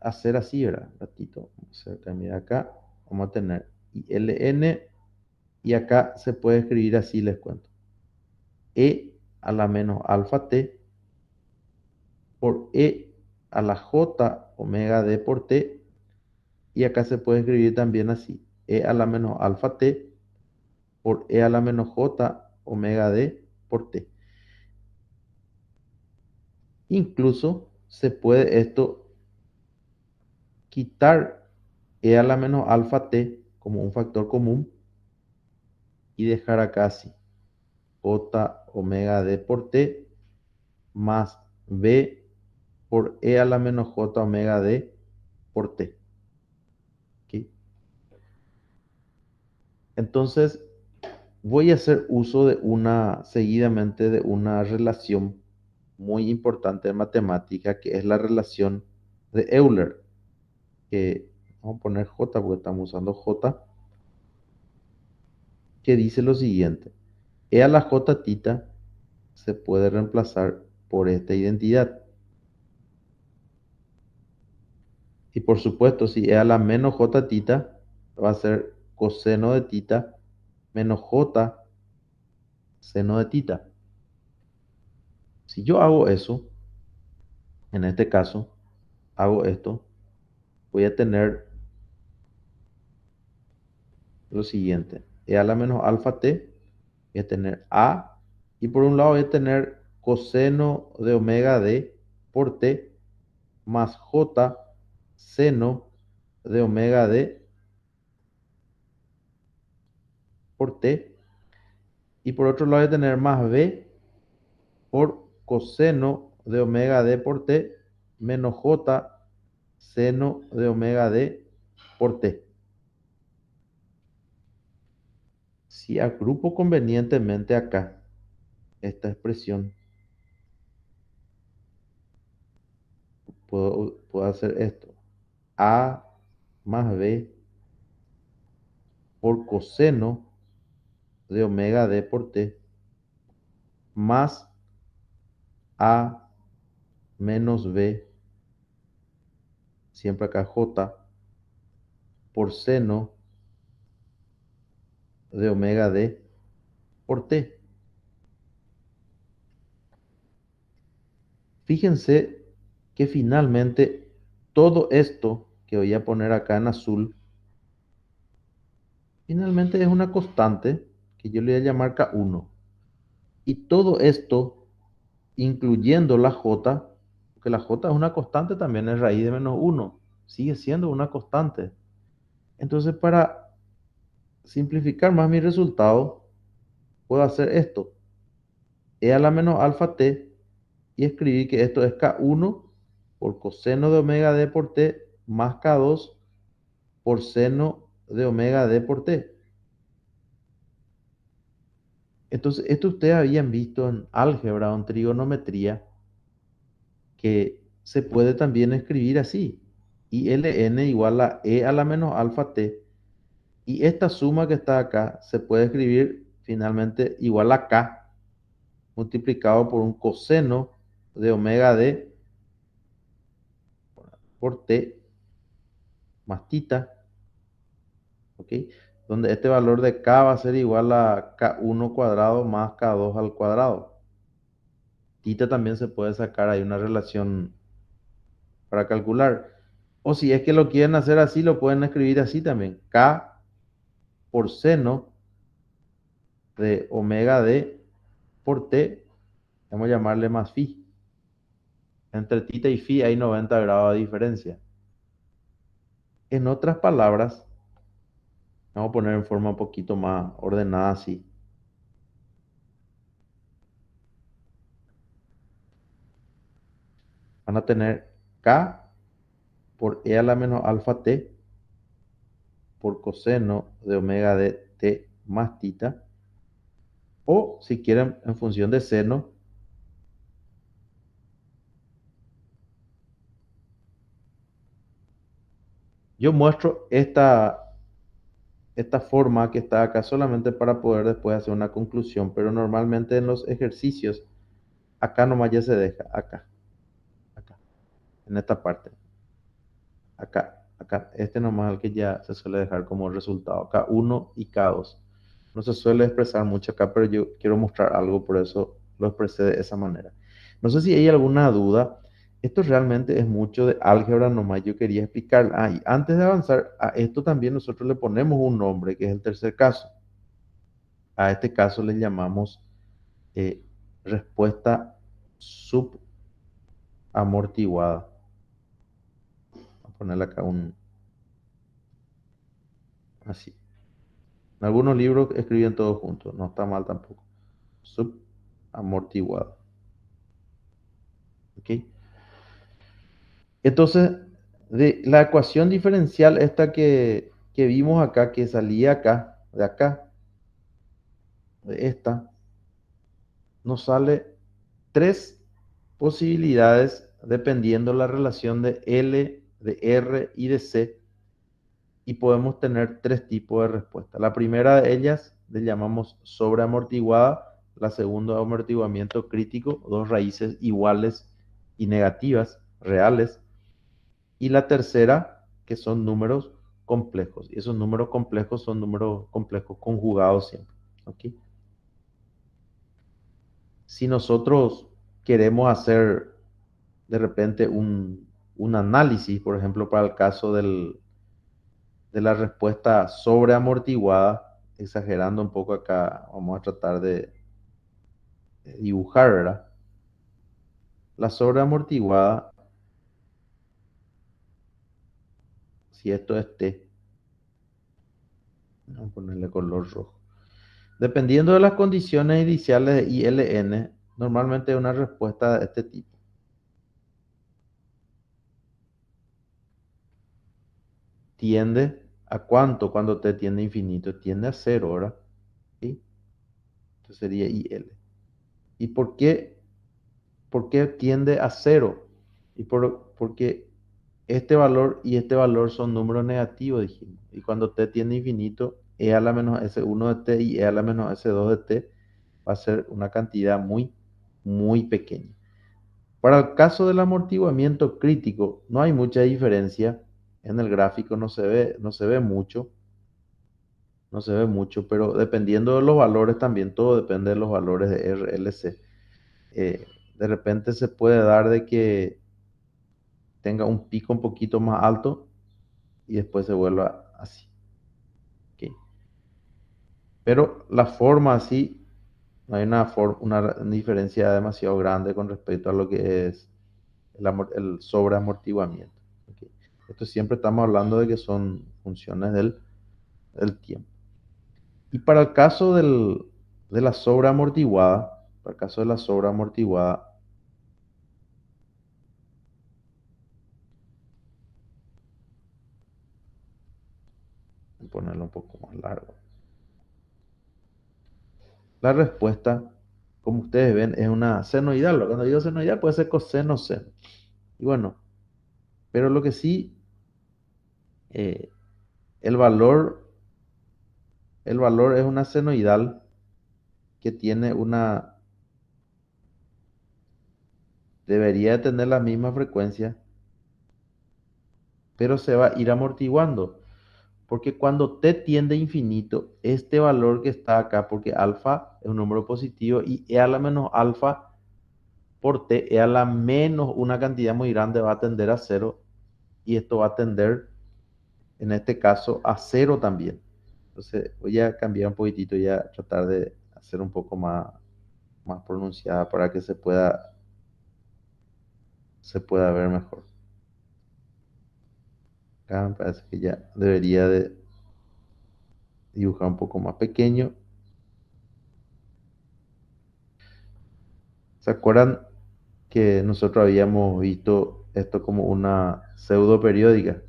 hacer así, ¿verdad? Ratito, vamos a hacer también acá, vamos a tener ln, y acá se puede escribir así, les cuento. E a la menos alfa t por e a la j omega d por t, y acá se puede escribir también así, e a la menos alfa t por e a la menos j omega d por t. Incluso se puede esto quitar e a la menos alfa t como un factor común y dejar acá así, j omega d por t más b por e a la menos j omega d por t. ¿Ok? Entonces, voy a hacer uso de seguidamente de una relación muy importante en matemática, que es la relación de Euler, que vamos a poner J porque estamos usando J, que dice lo siguiente: E a la J tita se puede reemplazar por esta identidad. Y por supuesto, si E a la menos J tita va a ser coseno de tita menos J seno de tita. Si yo hago eso, en este caso, hago esto, voy a tener lo siguiente: E a la menos alfa t, voy a tener a, y por un lado voy a tener coseno de omega d por t más j seno de omega d por t, y por otro lado voy a tener más b por coseno de omega d por t menos j seno de omega d por t. Si agrupo convenientemente acá esta expresión, puedo hacer esto: a más b por coseno de omega d por t más a menos b, siempre acá j, por seno de omega d por t. Fíjense que finalmente todo esto que voy a poner acá en azul, finalmente es una constante que yo le voy a llamar K1. Y todo esto, incluyendo la j, porque la j es una constante también, es raíz de menos 1, sigue siendo una constante. Entonces, para simplificar más mi resultado, puedo hacer esto: e a la menos alfa t, y escribir que esto es K1 por coseno de omega d por t más K2 por seno de omega d por t. Entonces, esto ustedes habían visto en álgebra o en trigonometría, que se puede también escribir así: I ln igual a e a la menos alfa t, y esta suma que está acá se puede escribir finalmente igual a k multiplicado por un coseno de omega d por t más tita, ¿ok? donde este valor de K va a ser igual a K1 cuadrado más K2 al cuadrado. Tita también se puede sacar ahí una relación para calcular. O si es que lo quieren hacer así, lo pueden escribir así también. K por seno de omega d por t, vamos a llamarle más phi. Entre tita y phi hay 90 grados de diferencia. En otras palabras, vamos a poner en forma un poquito más ordenada así. Van a tener K por e a la menos alfa t por coseno de omega de t más tita. O si quieren en función de seno, yo muestro esta forma que está acá solamente para poder después hacer una conclusión, pero normalmente en los ejercicios, acá nomás ya se deja, acá, en esta parte, acá, este nomás es el que ya se suele dejar como resultado, K1 y K2. No se suele expresar mucho acá, pero yo quiero mostrar algo, por eso lo expresé de esa manera. No sé si hay alguna duda. Esto realmente es mucho de álgebra nomás. Yo quería explicar. Ah, y antes de avanzar a esto también nosotros le ponemos un nombre, que es el tercer caso. A este caso le llamamos eh, respuesta subamortiguada. Voy a ponerle acá un así. En algunos libros escriben todo junto, no está mal tampoco. Subamortiguada. ¿Ok? Entonces, de la ecuación diferencial esta que vimos acá, que salía acá, de esta, nos sale tres posibilidades dependiendo la relación de L, de R y de C, y podemos tener tres tipos de respuesta. La primera de ellas le llamamos sobreamortiguada, la segunda amortiguamiento crítico, dos raíces iguales y negativas, reales, y la tercera, que son números complejos. Y esos números complejos son números complejos conjugados siempre. ¿Ok? Si nosotros queremos hacer de repente un análisis, por ejemplo, para el caso de la respuesta sobreamortiguada, exagerando un poco acá, vamos a tratar de dibujar, ¿verdad? La sobreamortiguada, si esto es T, vamos a ponerle color rojo. Dependiendo de las condiciones iniciales de ILN, normalmente una respuesta de este tipo tiende a cuánto cuando t tiende a infinito, tiende a cero, ¿verdad? ¿Sí? Entonces sería IL. ¿Y por qué tiende a cero? Porque este valor y este valor son números negativos, dijimos. Y cuando t tiende a infinito, e a la menos s1 de t y e a la menos s2 de t va a ser una cantidad muy, muy pequeña. Para el caso del amortiguamiento crítico, no hay mucha diferencia. En el gráfico no se ve mucho, no se ve mucho, pero dependiendo de los valores también, todo depende de los valores de RLC. De repente se puede dar de que tenga un pico un poquito más alto y después se vuelva así. ¿Ok? Pero la forma así, no hay una diferencia demasiado grande con respecto a lo que es el sobreamortiguamiento. ¿Ok? Esto siempre estamos hablando de que son funciones del tiempo. Y para el caso de la sobreamortiguada, para el caso de la sobreamortiguada, voy a ponerlo un poco más largo. La respuesta, como ustedes ven, es una senoidal. Cuando digo senoidal puede ser coseno o seno. Y bueno, pero lo que sí, eh, el valor, el valor es una senoidal que tiene debería tener la misma frecuencia, pero se va a ir amortiguando. Porque cuando t tiende a infinito, este valor que está acá, porque alfa es un número positivo y e a la menos alfa por t, e a la menos una cantidad muy grande va a tender a cero y esto va a tender, en este caso, a cero también. Entonces voy a cambiar un poquitito y a tratar de hacer un poco más pronunciada para que se pueda ver mejor. Acá me parece que ya debería de dibujar un poco más pequeño. ¿Se acuerdan que nosotros habíamos visto esto como una pseudo periódica?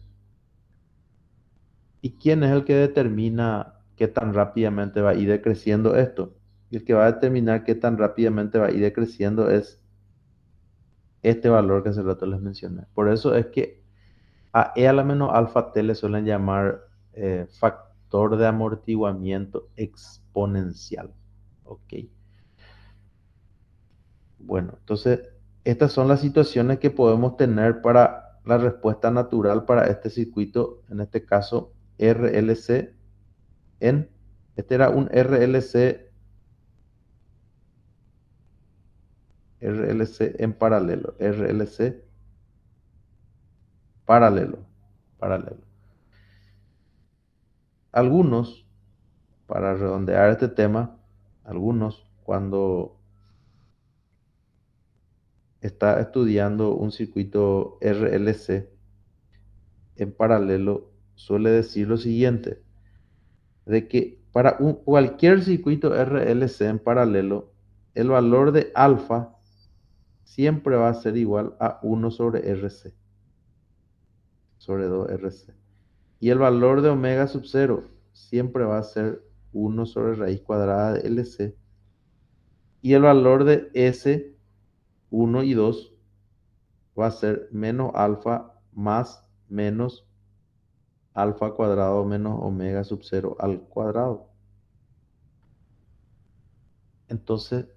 ¿Y quién es el que determina qué tan rápidamente va a ir decreciendo esto? Y el que va a determinar qué tan rápidamente va a ir decreciendo es este valor que hace rato les mencioné. Por eso es que a e a la menos alfa t le suelen llamar factor de amortiguamiento exponencial. Ok. Bueno, entonces estas son las situaciones que podemos tener para la respuesta natural para este circuito, en este caso RLC en, este era un RLC en paralelo, RLC paralelo, paralelo. Algunos, para redondear este tema, algunos cuando está estudiando un circuito RLC en paralelo, suele decir lo siguiente, de que para cualquier circuito RLC en paralelo, el valor de alfa siempre va a ser igual a 1 sobre RC, sobre 2RC. Y el valor de omega sub 0 siempre va a ser 1 sobre raíz cuadrada de LC. Y el valor de S, 1 y 2, va a ser menos alfa más menos alfa cuadrado menos omega sub 0 al cuadrado. Entonces,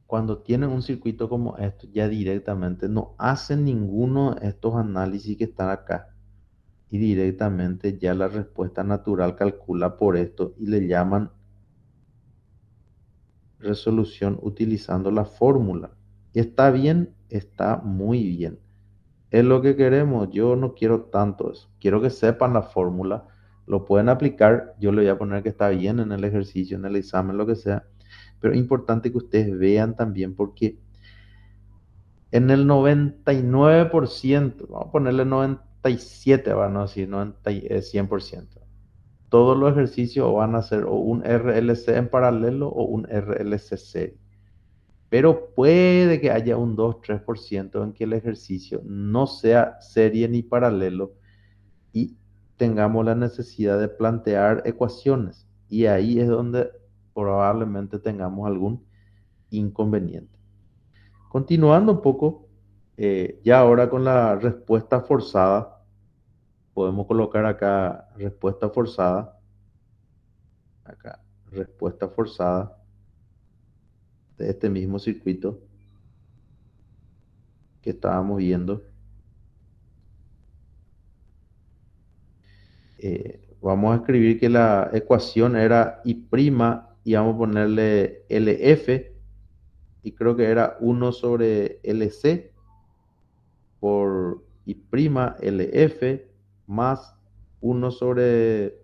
cuando tienen un circuito como esto, ya directamente no hacen ninguno de estos análisis que están acá. Y directamente ya la respuesta natural calcula por esto y le llaman resolución utilizando la fórmula. Y está bien, está muy bien. Es lo que queremos. Yo no quiero tanto eso. Quiero que sepan la fórmula. Lo pueden aplicar. Yo le voy a poner que está bien en el ejercicio, en el examen, lo que sea. Pero es importante que ustedes vean también porque en el 99%, vamos a ponerle 97, van a decir 90, 100%. Todos los ejercicios van a ser o un RLC en paralelo o un RLC serie. Pero puede que haya un 2-3% en que el ejercicio no sea serie ni paralelo y tengamos la necesidad de plantear ecuaciones. Y ahí es donde probablemente tengamos algún inconveniente. Continuando un poco, ya ahora con la respuesta forzada, podemos colocar acá respuesta forzada, acá respuesta forzada de este mismo circuito que estábamos viendo. Vamos a escribir que la ecuación era y' y vamos a ponerle LF y creo que era 1 sobre LC por y' LF más 1 sobre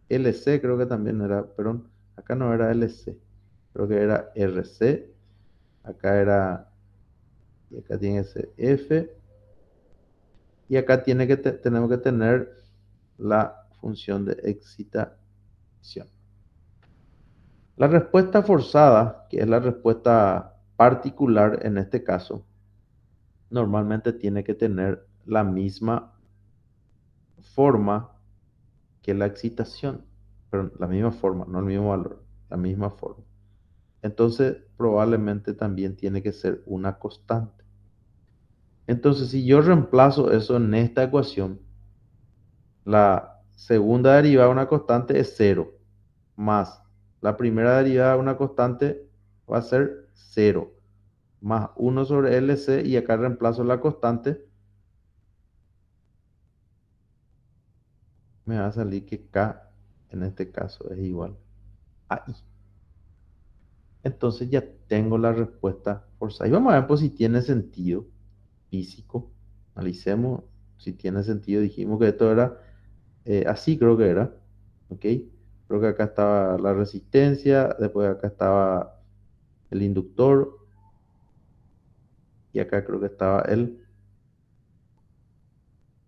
LC, creo que también era, perdón, acá no era LC, creo que era RC, acá era, y acá tiene ese F, y acá tenemos que tener la función de excitación. La respuesta forzada, que es la respuesta particular en este caso, normalmente tiene que tener la misma forma que la excitación, pero la misma forma, no el mismo valor, la misma forma. Entonces, probablemente también tiene que ser una constante. Entonces, si yo reemplazo eso en esta ecuación, la segunda derivada de una constante es cero, más la primera derivada de una constante va a ser cero, más 1 sobre LC, y acá reemplazo la constante me va a salir que K en este caso es igual a I. Entonces ya tengo la respuesta forzada. Y vamos a ver pues, si tiene sentido físico. Analicemos si tiene sentido. Dijimos que esto era así, creo que era. ¿Ok? Creo que acá estaba la resistencia, después acá estaba el inductor y acá creo que estaba el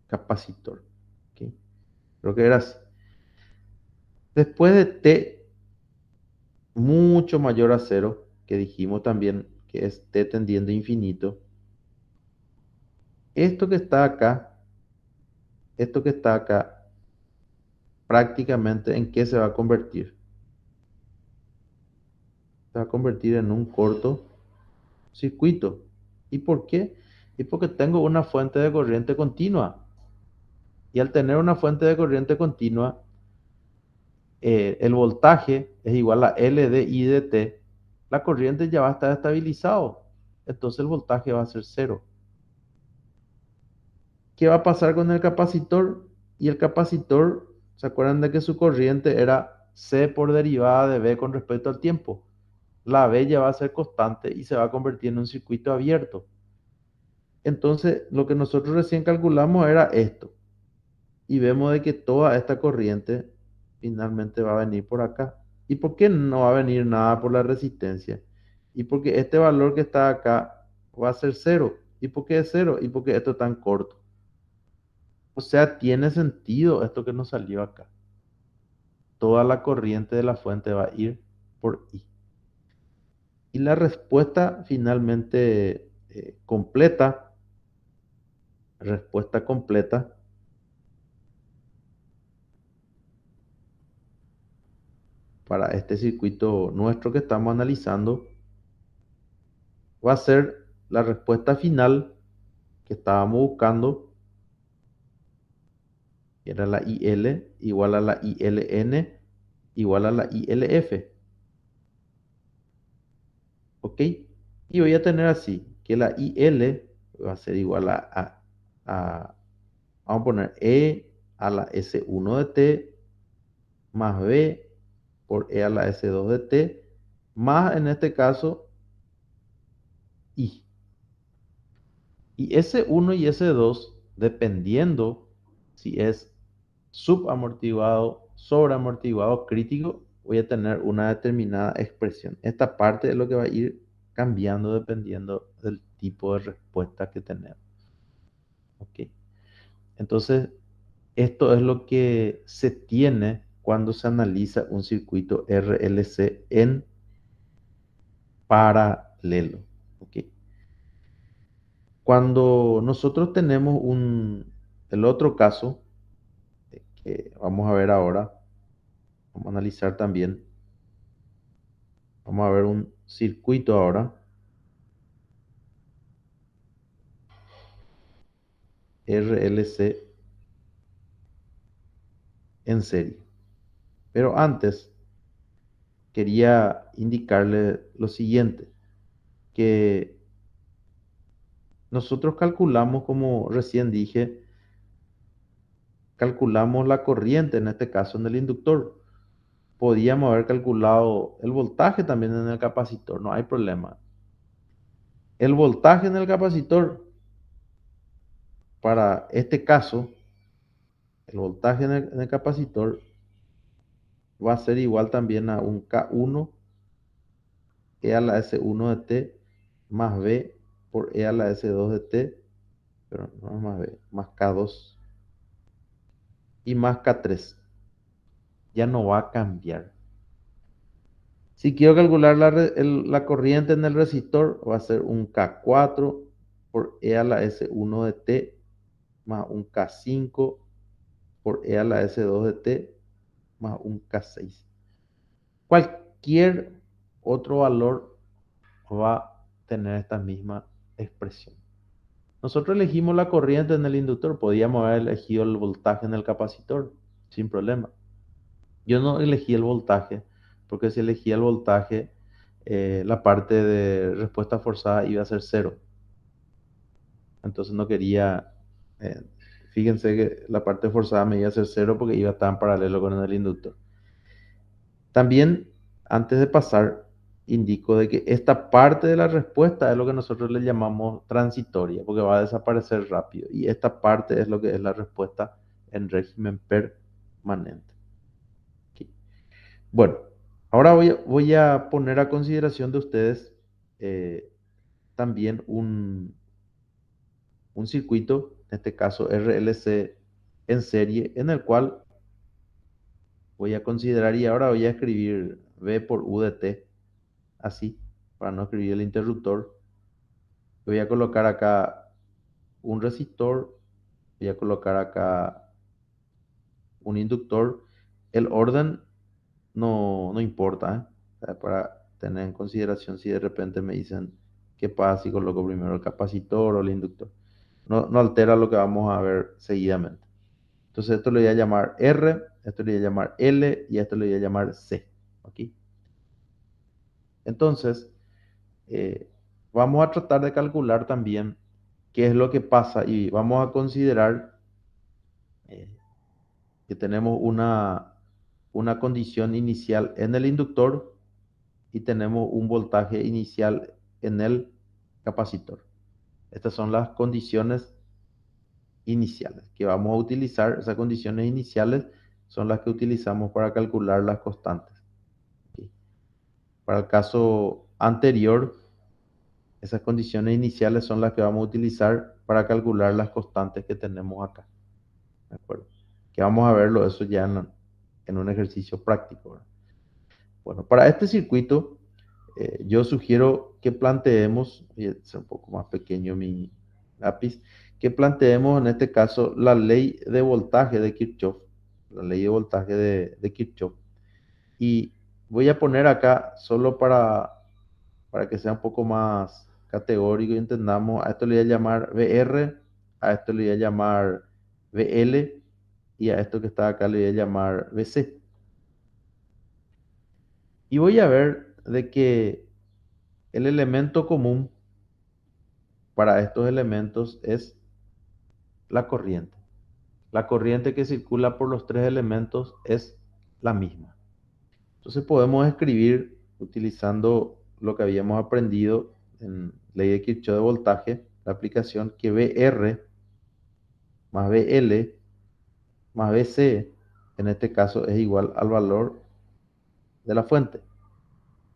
capacitor. ¿Ok? Creo que era así. Después de T mucho mayor a cero, que dijimos también que es T tendiendo a infinito, esto que está acá, esto que está acá, prácticamente ¿en qué se va a convertir? Se va a convertir en un corto circuito. ¿Y por qué? Y porque tengo una fuente de corriente continua. Y al tener una fuente de corriente continua, el voltaje es igual a L de I de T. La corriente ya va a estar estabilizado. Entonces el voltaje va a ser cero. ¿Qué va a pasar con el capacitor? Y el capacitor, ¿se acuerdan de que su corriente era C por derivada de B con respecto al tiempo? La B ya va a ser constante y se va a convertir en un circuito abierto. Entonces, lo que nosotros recién calculamos era esto. Y vemos de que toda esta corriente finalmente va a venir por acá. ¿Y por qué no va a venir nada por la resistencia? Y porque este valor que está acá va a ser cero. ¿Y por qué es cero? Y porque esto es tan corto. O sea, tiene sentido esto que nos salió acá. Toda la corriente de la fuente va a ir por I. Y la respuesta finalmente respuesta completa para este circuito nuestro que estamos analizando va a ser la respuesta final que estábamos buscando, que era la IL igual a la ILN igual a la ILF. ¿Ok? Y voy a tener así, que la IL va a ser igual a vamos a poner E a la S1 de T más B por E a la S2 de T más en este caso I. Y S1 y S2, dependiendo si es subamortiguado, sobreamortiguado, crítico, voy a tener una determinada expresión. Esta parte es lo que va a ir cambiando dependiendo del tipo de respuesta que tenemos. ¿Ok? Entonces, esto es lo que se tiene cuando se analiza un circuito RLC en paralelo. ¿Ok? Cuando nosotros tenemos el otro caso, que vamos a ver ahora, vamos a analizar también, vamos a ver un circuito ahora, RLC en serie. Pero antes quería indicarle lo siguiente, que nosotros calculamos, como recién dije, calculamos la corriente, en este caso en el inductor. Podíamos haber calculado el voltaje también en el capacitor, no hay problema. El voltaje en el capacitor, para este caso, el voltaje en el capacitor va a ser igual también a un K1 E a la S1 de T más B por E a la S2 de T, pero no es más B, más K2 y más K3. Ya no va a cambiar. Si quiero calcular la corriente en el resistor, va a ser un K4 por E a la S1 de T más un K5 por E a la S2 de T más un K6. Cualquier otro valor va a tener esta misma expresión. Nosotros elegimos la corriente en el inductor, podíamos haber elegido el voltaje en el capacitor, sin problema. Yo no elegí el voltaje, porque si elegía el voltaje, la parte de respuesta forzada iba a ser cero. Entonces no quería Fíjense que la parte forzada me iba a ser cero porque iba a estar en paralelo con el inductor. También, antes de pasar, indico de que esta parte de la respuesta es lo que nosotros le llamamos transitoria, porque va a desaparecer rápido. Y esta parte es lo que es la respuesta en régimen permanente. Ok. Bueno, ahora voy a poner a consideración de ustedes eh, también un circuito, en este caso RLC en serie, en el cual voy a considerar y ahora voy a escribir V por U de T, así, para no escribir el interruptor. Voy a colocar acá un resistor, voy a colocar acá un inductor. El orden no importa, ¿eh? O sea, para tener en consideración si de repente me dicen qué pasa si coloco primero el capacitor o el inductor. No altera lo que vamos a ver seguidamente. Entonces esto le voy a llamar R, esto le voy a llamar L y esto le voy a llamar C. ¿Ok? Entonces, vamos a tratar de calcular también qué es lo que pasa y vamos a considerar eh, que tenemos una condición inicial en el inductor y tenemos un voltaje inicial en el capacitor. Estas son las condiciones iniciales que vamos a utilizar. Esas condiciones iniciales son las que utilizamos para calcular las constantes. ¿Ok? Para el caso anterior, esas condiciones iniciales son las que vamos a utilizar para calcular las constantes que tenemos acá. ¿De acuerdo? Que vamos a verlo eso ya en un ejercicio práctico, ¿verdad? Bueno, para este circuito, yo sugiero que planteemos, voy a hacer un poco más pequeño mi lápiz, que planteemos en este caso la ley de voltaje de Kirchhoff, la ley de voltaje de Kirchhoff. Y voy a poner acá, solo para que sea un poco más categórico y entendamos, a esto le voy a llamar VR, a esto le voy a llamar VL y a esto que está acá le voy a llamar VC. Y voy a ver de que el elemento común para estos elementos es la corriente. La corriente que circula por los tres elementos es la misma. Entonces podemos escribir utilizando lo que habíamos aprendido en ley de Kirchhoff de voltaje, la aplicación que VR más BL más BC, en este caso es igual al valor de la fuente.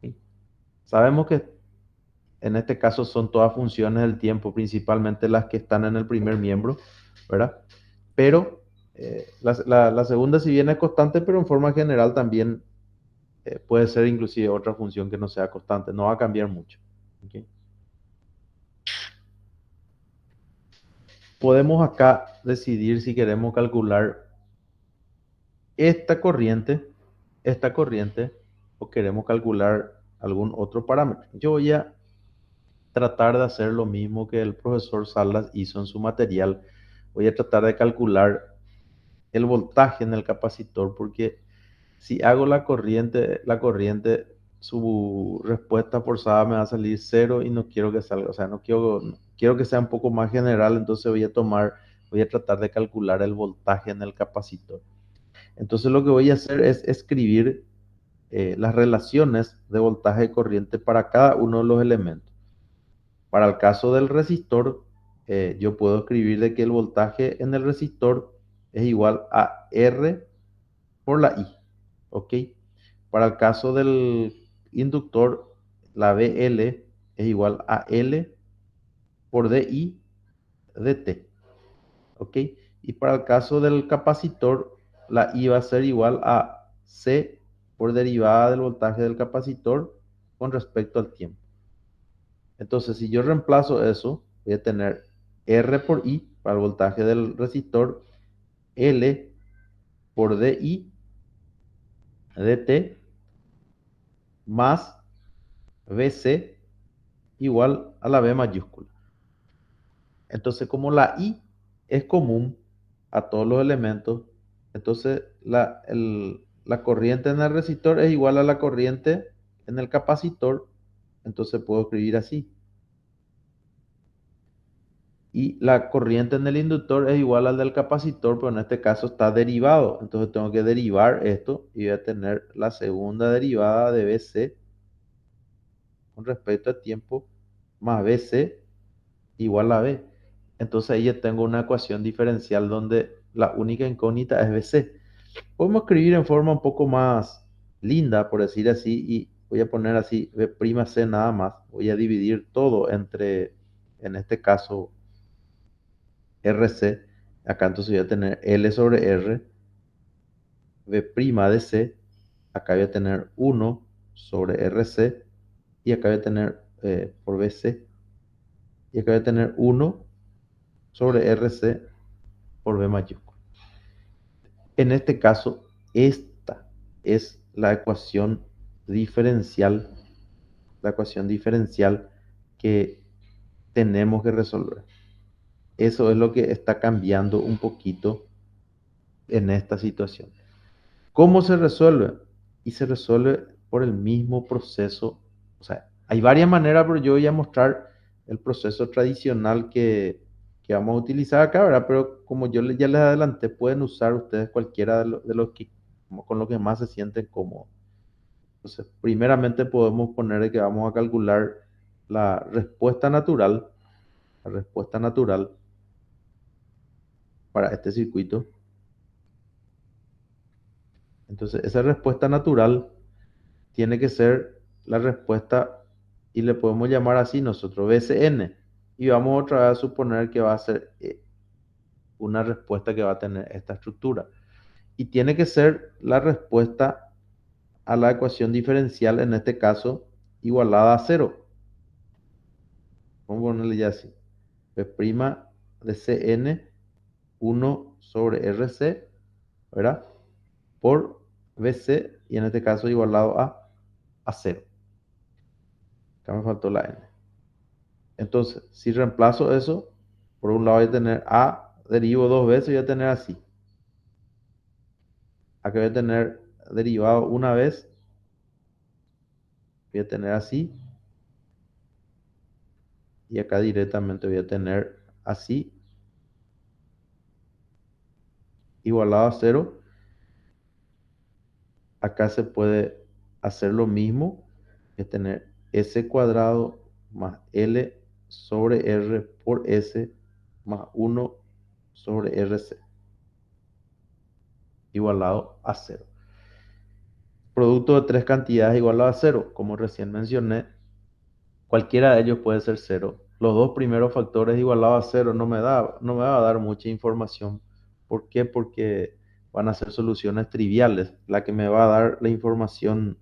¿Sí? Sabemos que en este caso son todas funciones del tiempo, principalmente las que están en el primer miembro, ¿verdad? Pero la segunda si bien es constante, pero en forma general también puede ser inclusive otra función que no sea constante, no va a cambiar mucho. ¿Ok? Podemos acá decidir si queremos calcular esta corriente, esta corriente, o queremos calcular algún otro parámetro. Yo voy a tratar de hacer lo mismo que el profesor Salas hizo en su material. Voy a tratar de calcular el voltaje en el capacitor, porque si hago la corriente, su respuesta forzada me va a salir cero y no quiero que salga, o sea, quiero que sea un poco más general, entonces voy a tratar de calcular el voltaje en el capacitor. Entonces lo que voy a hacer es escribir las relaciones de voltaje y corriente para cada uno de los elementos. Para el caso del resistor, yo puedo escribir de que el voltaje en el resistor es igual a R por la I. ¿Ok? Para el caso del inductor, la BL es igual a L por DI de T. ¿Ok? Y para el caso del capacitor, la I va a ser igual a C por derivada del voltaje del capacitor con respecto al tiempo. Entonces, si yo reemplazo eso, voy a tener R por I para el voltaje del resistor, L por DI dt más VC igual a la B mayúscula. Entonces, como la I es común a todos los elementos, entonces la corriente en el resistor es igual a la corriente en el capacitor, entonces puedo escribir así. Y la corriente en el inductor es igual al del capacitor, pero en este caso está derivado. Entonces tengo que derivar esto y voy a tener la segunda derivada de BC con respecto a tiempo más BC igual a B. Entonces ahí ya tengo una ecuación diferencial donde la única incógnita es BC. Podemos escribir en forma un poco más linda, por decir así, y voy a poner así B'C nada más. Voy a dividir todo entre, en este caso, RC. Acá entonces voy a tener L sobre R, B' de C. Acá voy a tener 1 sobre RC. Y acá voy a tener por BC. Y acá voy a tener 1 sobre RC por B mayúscula. En este caso, esta es la ecuación diferencial que tenemos que resolver. Eso es lo que está cambiando un poquito en esta situación. ¿Cómo se resuelve? Y se resuelve por el mismo proceso. O sea, hay varias maneras, pero yo voy a mostrar el proceso tradicional que vamos a utilizar acá, ¿verdad? Pero como ya les adelanté, pueden usar ustedes cualquiera de los que, con lo que más se sienten cómodos. Entonces, primeramente podemos poner que vamos a calcular la respuesta natural, la respuesta natural para este circuito. Entonces, esa respuesta natural tiene que ser la respuesta y le podemos llamar así nosotros, BCN. Y vamos otra vez a suponer que va a ser una respuesta que va a tener esta estructura. Y tiene que ser la respuesta a la ecuación diferencial, en este caso, igualada a cero. Vamos a ponerle ya así. B' de Cn 1 sobre Rc, ¿verdad? Por Bc, y en este caso igualado a cero. Acá me faltó la n. Entonces, si reemplazo eso, por un lado voy a tener a, derivo dos veces, voy a tener así. Acá voy a tener derivado una vez, voy a tener así. Y acá directamente voy a tener así, igualado a cero. Acá se puede hacer lo mismo, es tener s cuadrado más L sobre R por S más 1 sobre RC, igualado a cero. Producto de tres cantidades igualado a cero. Como recién mencioné, cualquiera de ellos puede ser cero. Los dos primeros factores igualados a cero no me va a dar mucha información. ¿Por qué? Porque van a ser soluciones triviales. La que me va a dar la información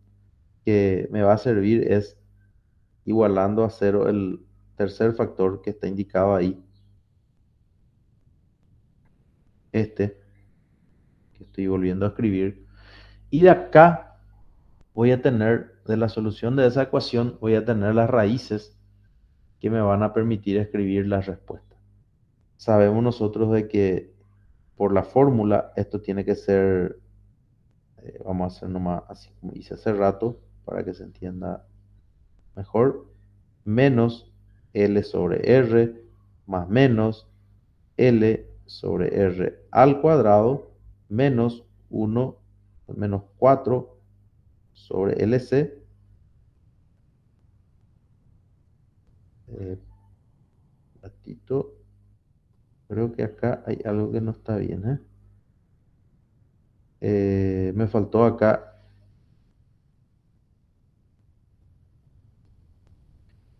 que me va a servir es igualando a cero el tercer factor que está indicado ahí. Este, que estoy volviendo a escribir. Y de acá voy a tener, de la solución de esa ecuación, voy a tener las raíces que me van a permitir escribir las respuestas. Sabemos nosotros de que por la fórmula esto tiene que ser, vamos a hacer nomás así como hice hace rato para que se entienda mejor, menos L sobre R más menos L sobre R al cuadrado menos 1 menos 4 sobre LC. Ratito, creo que acá hay algo que no está bien, ¿eh? Me faltó acá.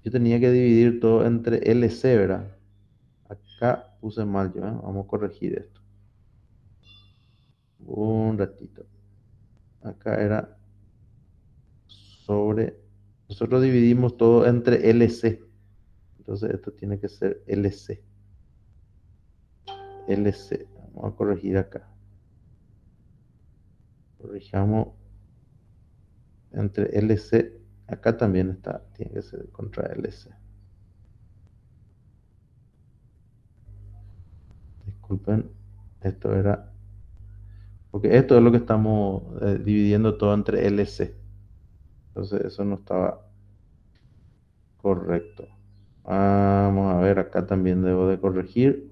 Yo tenía que dividir todo entre LC, ¿verdad? Acá puse mal yo, ¿eh? Vamos a corregir esto. Un ratito. Acá era sobre. Nosotros dividimos todo entre LC. Entonces esto tiene que ser LC. LC. Vamos a corregir acá. Corrijamos entre LC. Acá también está. Tiene que ser contra LC. Disculpen. Esto era. Porque esto es lo que estamos dividiendo todo entre LC. Entonces eso no estaba correcto. Vamos a ver, acá también debo de corregir.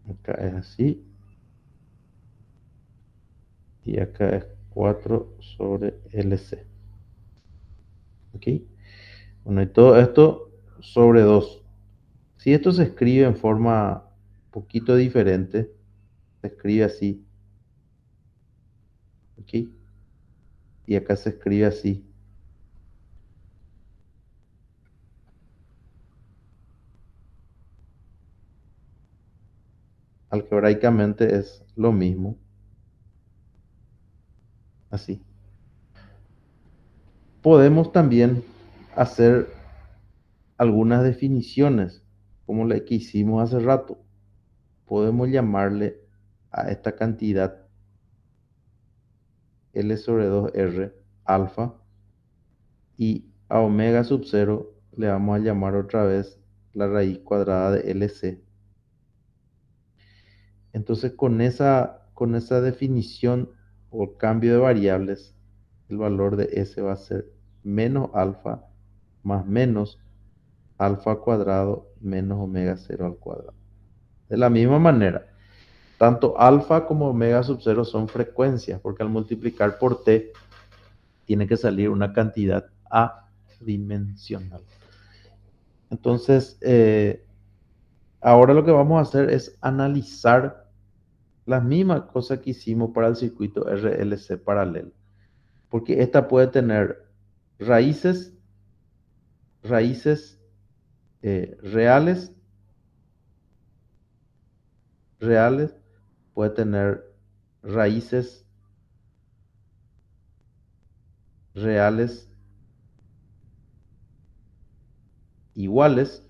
Acá es así y acá es 4 sobre LC. ¿Ok? Bueno, y todo esto sobre 2. Si esto se escribe en forma un poquito diferente, se escribe así, ¿ok? Y acá se escribe así. Algebraicamente es lo mismo, así. Podemos también hacer algunas definiciones, como la que hicimos hace rato. Podemos llamarle a esta cantidad L sobre 2R alfa y a omega sub 0 le vamos a llamar otra vez la raíz cuadrada de LC. Entonces con esa definición o cambio de variables, el valor de S va a ser menos alfa más menos alfa cuadrado menos omega 0 al cuadrado. De la misma manera, tanto alfa como omega sub 0 son frecuencias, porque al multiplicar por t tiene que salir una cantidad adimensional. Entonces, ahora lo que vamos a hacer es analizar las mismas cosas que hicimos para el circuito RLC paralelo, porque esta puede tener raíces, raíces reales, reales, puede tener raíces reales iguales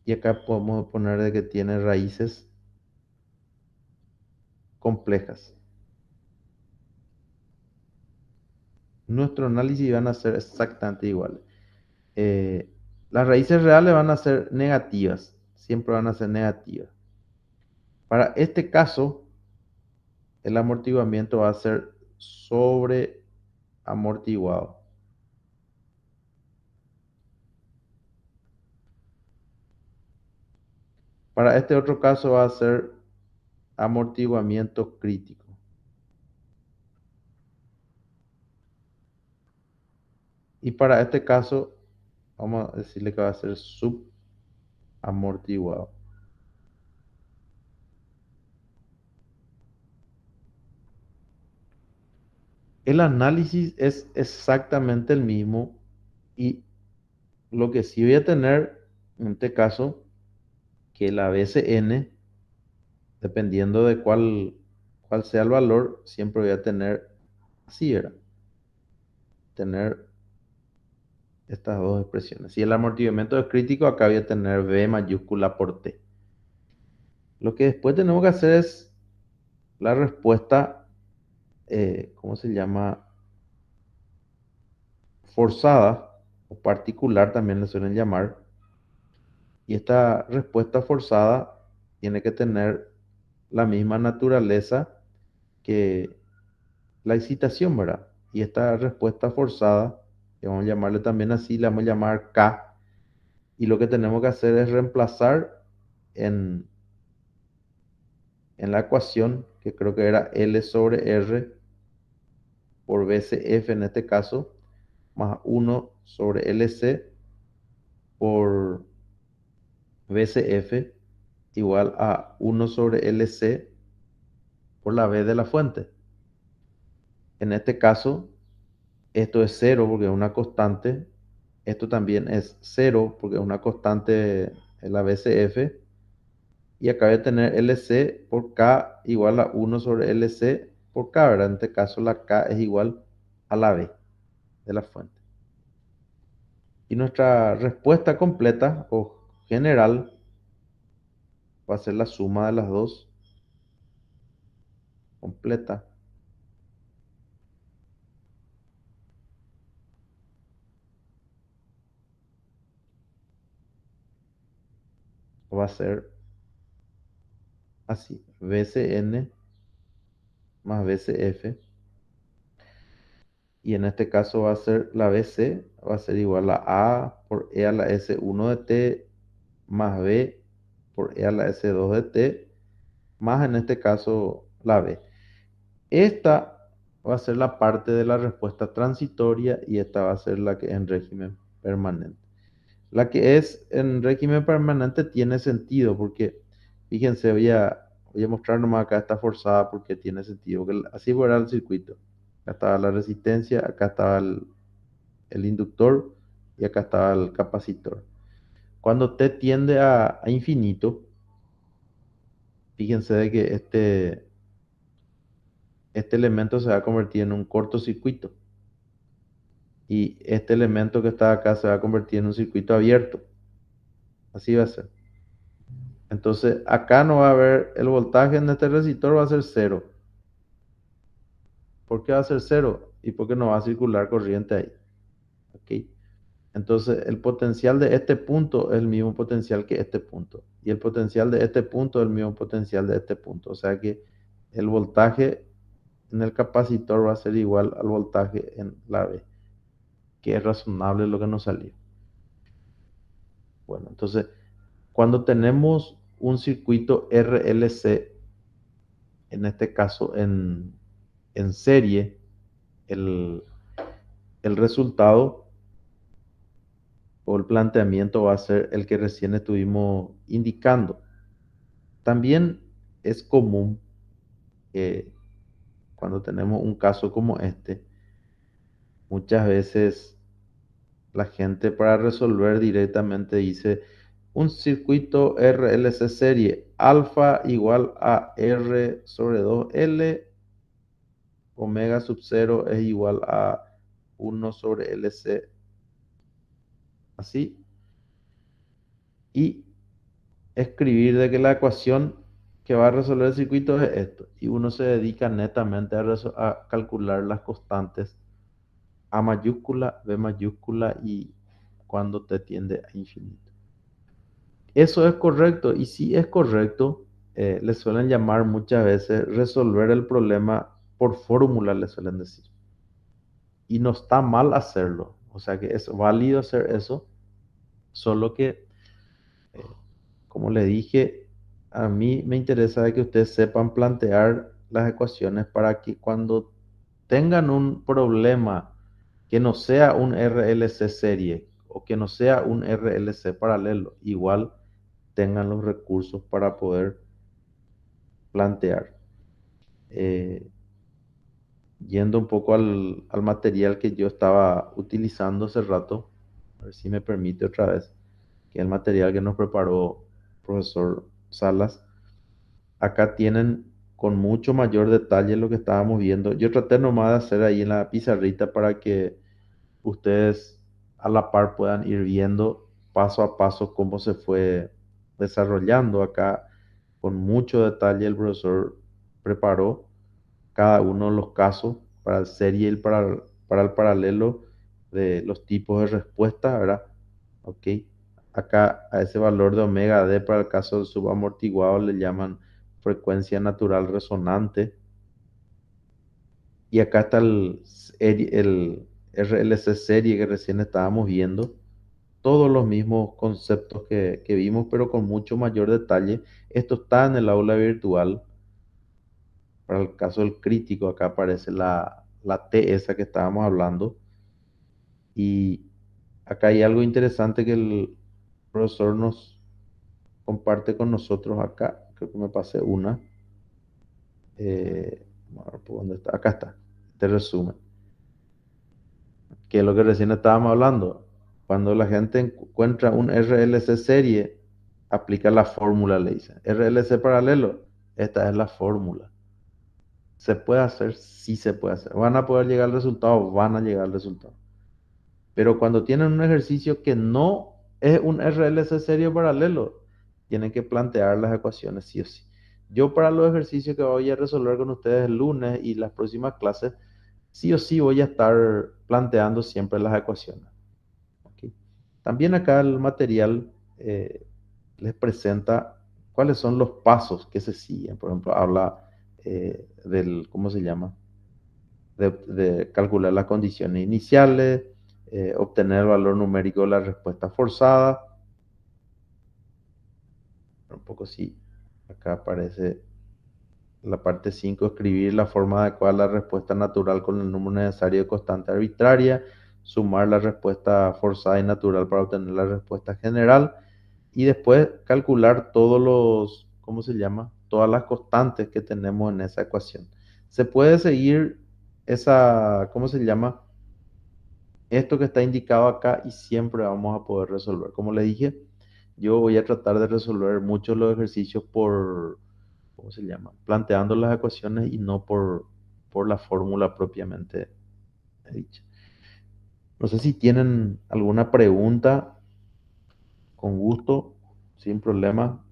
y acá podemos poner de que tiene raíces complejas. Nuestro análisis van a ser exactamente iguales. Eh, las raíces reales van a ser negativas, siempre van a ser negativas. Para este caso, el amortiguamiento va a ser sobre amortiguado. Para este otro caso va a ser amortiguamiento crítico. Y para este caso, vamos a decirle que va a ser subamortiguado. El análisis es exactamente el mismo y lo que sí voy a tener en este caso, que la BCN, dependiendo de cuál sea el valor, siempre voy a tener así, ¿verdad? Tener estas dos expresiones. Si el amortiguamiento es crítico, acá voy a tener B mayúscula por T. Lo que después tenemos que hacer es la respuesta, ¿cómo se llama? Forzada o particular también le suelen llamar. Y esta respuesta forzada tiene que tener la misma naturaleza que la excitación, ¿verdad? Y esta respuesta forzada, que vamos a llamarle también así, la vamos a llamar K. Y lo que tenemos que hacer es reemplazar en, en la ecuación, que creo que era L sobre R por BCF en este caso, más 1 sobre LC por BCF igual a 1 sobre LC por la B de la fuente. En este caso, esto es cero porque es una constante. Esto también es cero porque es una constante en la BCF. Y acá voy a tener LC por K igual a 1 sobre LC por K, ¿verdad? En este caso la K es igual a la B de la fuente. Y nuestra respuesta completa o general va a ser la suma de las dos completa. Va a ser así, VCN más VCF, y en este caso va a ser la BC, va a ser igual a A por E a la S1 de T más B por E a la S2 de T, más en este caso la B. Esta va a ser la parte de la respuesta transitoria y esta va a ser la que es en régimen permanente. La que es en régimen permanente tiene sentido porque, fíjense, voy a mostrar nomás acá esta forzada porque tiene sentido. Que así fuera el circuito. Acá estaba la resistencia, acá estaba el inductor y acá estaba el capacitor. Cuando t tiende a infinito, fíjense de que este elemento se va a convertir en un cortocircuito y este elemento que está acá se va a convertir en un circuito abierto. Así va a ser. Entonces, acá no va a haber el voltaje en este resistor, va a ser cero. ¿Por qué va a ser cero? Y porque no va a circular corriente ahí. ¿Ok? Entonces, el potencial de este punto es el mismo potencial que este punto. Y el potencial de este punto es el mismo potencial de este punto. O sea que el voltaje en el capacitor va a ser igual al voltaje en la B, que es razonable lo que nos salió. Bueno, entonces, cuando tenemos un circuito RLC, en este caso en serie, el, el resultado o el planteamiento va a ser el que recién estuvimos indicando. También es común que cuando tenemos un caso como este, muchas veces la gente para resolver directamente dice un circuito RLC serie alfa igual a R sobre 2L, omega sub 0 es igual a 1 sobre LC, así, y escribir de que la ecuación que va a resolver el circuito es esto, y uno se dedica netamente a calcular las constantes A mayúscula, B mayúscula y cuando te tiende a infinito. Eso es correcto, y si es correcto, le suelen llamar muchas veces resolver el problema por fórmula, le suelen decir. Y no está mal hacerlo, o sea que es válido hacer eso, solo que eh, como le dije, a mí me interesa de que ustedes sepan plantear las ecuaciones para que cuando tengan un problema que no sea un RLC serie o que no sea un RLC paralelo, igual tengan los recursos para poder plantear. Eh, Yendo un poco al material que yo estaba utilizando hace rato, a ver si me permite otra vez, que es el material que nos preparó el profesor Salas. Acá tienen con mucho mayor detalle lo que estábamos viendo. Yo traté nomás de hacer ahí en la pizarrita para que ustedes a la par puedan ir viendo paso a paso cómo se fue desarrollando acá. Con mucho detalle el profesor preparó cada uno de los casos para el serie y para el paralelo de los tipos de respuesta, ¿verdad? Ok. Acá a ese valor de omega D para el caso del subamortiguado le llaman frecuencia natural resonante. Y acá está el RLC serie que recién estábamos viendo. Todos los mismos conceptos que vimos, pero con mucho mayor detalle. Esto está en el aula virtual. Para el caso del crítico, acá aparece la T esa que estábamos hablando. Y acá hay algo interesante que el profesor nos comparte con nosotros acá. Creo que me pasé una. A ver, ¿por dónde está? Acá está. Este resumen. Que es lo que recién estábamos hablando. Cuando la gente encuentra un RLC serie, aplica la fórmula, le dice. RLC paralelo, esta es la fórmula. ¿Se puede hacer? Sí se puede hacer. ¿Van a poder llegar al resultado? Van a llegar al resultado. Pero cuando tienen un ejercicio que no es un RLC serie paralelo, tienen que plantear las ecuaciones sí o sí. Yo para los ejercicios que voy a resolver con ustedes el lunes y las próximas clases, sí o sí voy a estar planteando siempre las ecuaciones. ¿Ok? También acá el material les presenta cuáles son los pasos que se siguen. Por ejemplo, habla ¿cómo se llama? De calcular las condiciones iniciales, obtener el valor numérico de la respuesta forzada. Un poco sí, acá aparece la parte 5: escribir la forma adecuada de la respuesta natural con el número necesario de constante arbitraria, sumar la respuesta forzada y natural para obtener la respuesta general, y después calcular todos ¿cómo se llama? Todas las constantes que tenemos en esa ecuación. Se puede seguir ¿cómo se llama? Esto que está indicado acá y siempre vamos a poder resolver. Como le dije, yo voy a tratar de resolver muchos de los ejercicios ¿cómo se llama? Planteando las ecuaciones y no por la fórmula propiamente dicha. No sé si tienen alguna pregunta, con gusto, sin problema.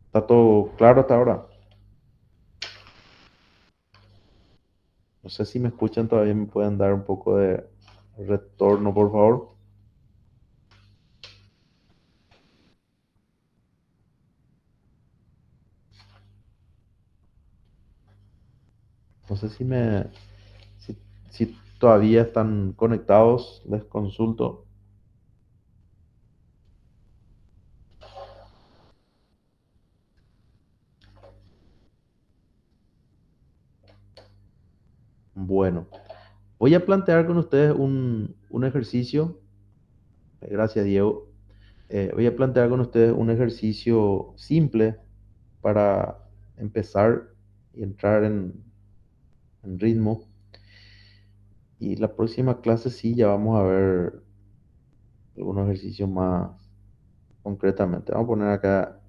¿Está todo claro hasta ahora? No sé si me escuchan todavía, me pueden dar un poco de retorno, por favor. No sé si, si todavía están conectados, les consulto. Bueno, voy a plantear con ustedes un ejercicio. Gracias, Diego. Voy a plantear con ustedes un ejercicio simple para empezar y entrar en ritmo. Y la próxima clase sí, ya vamos a ver algunos ejercicios más concretamente. Vamos a poner acá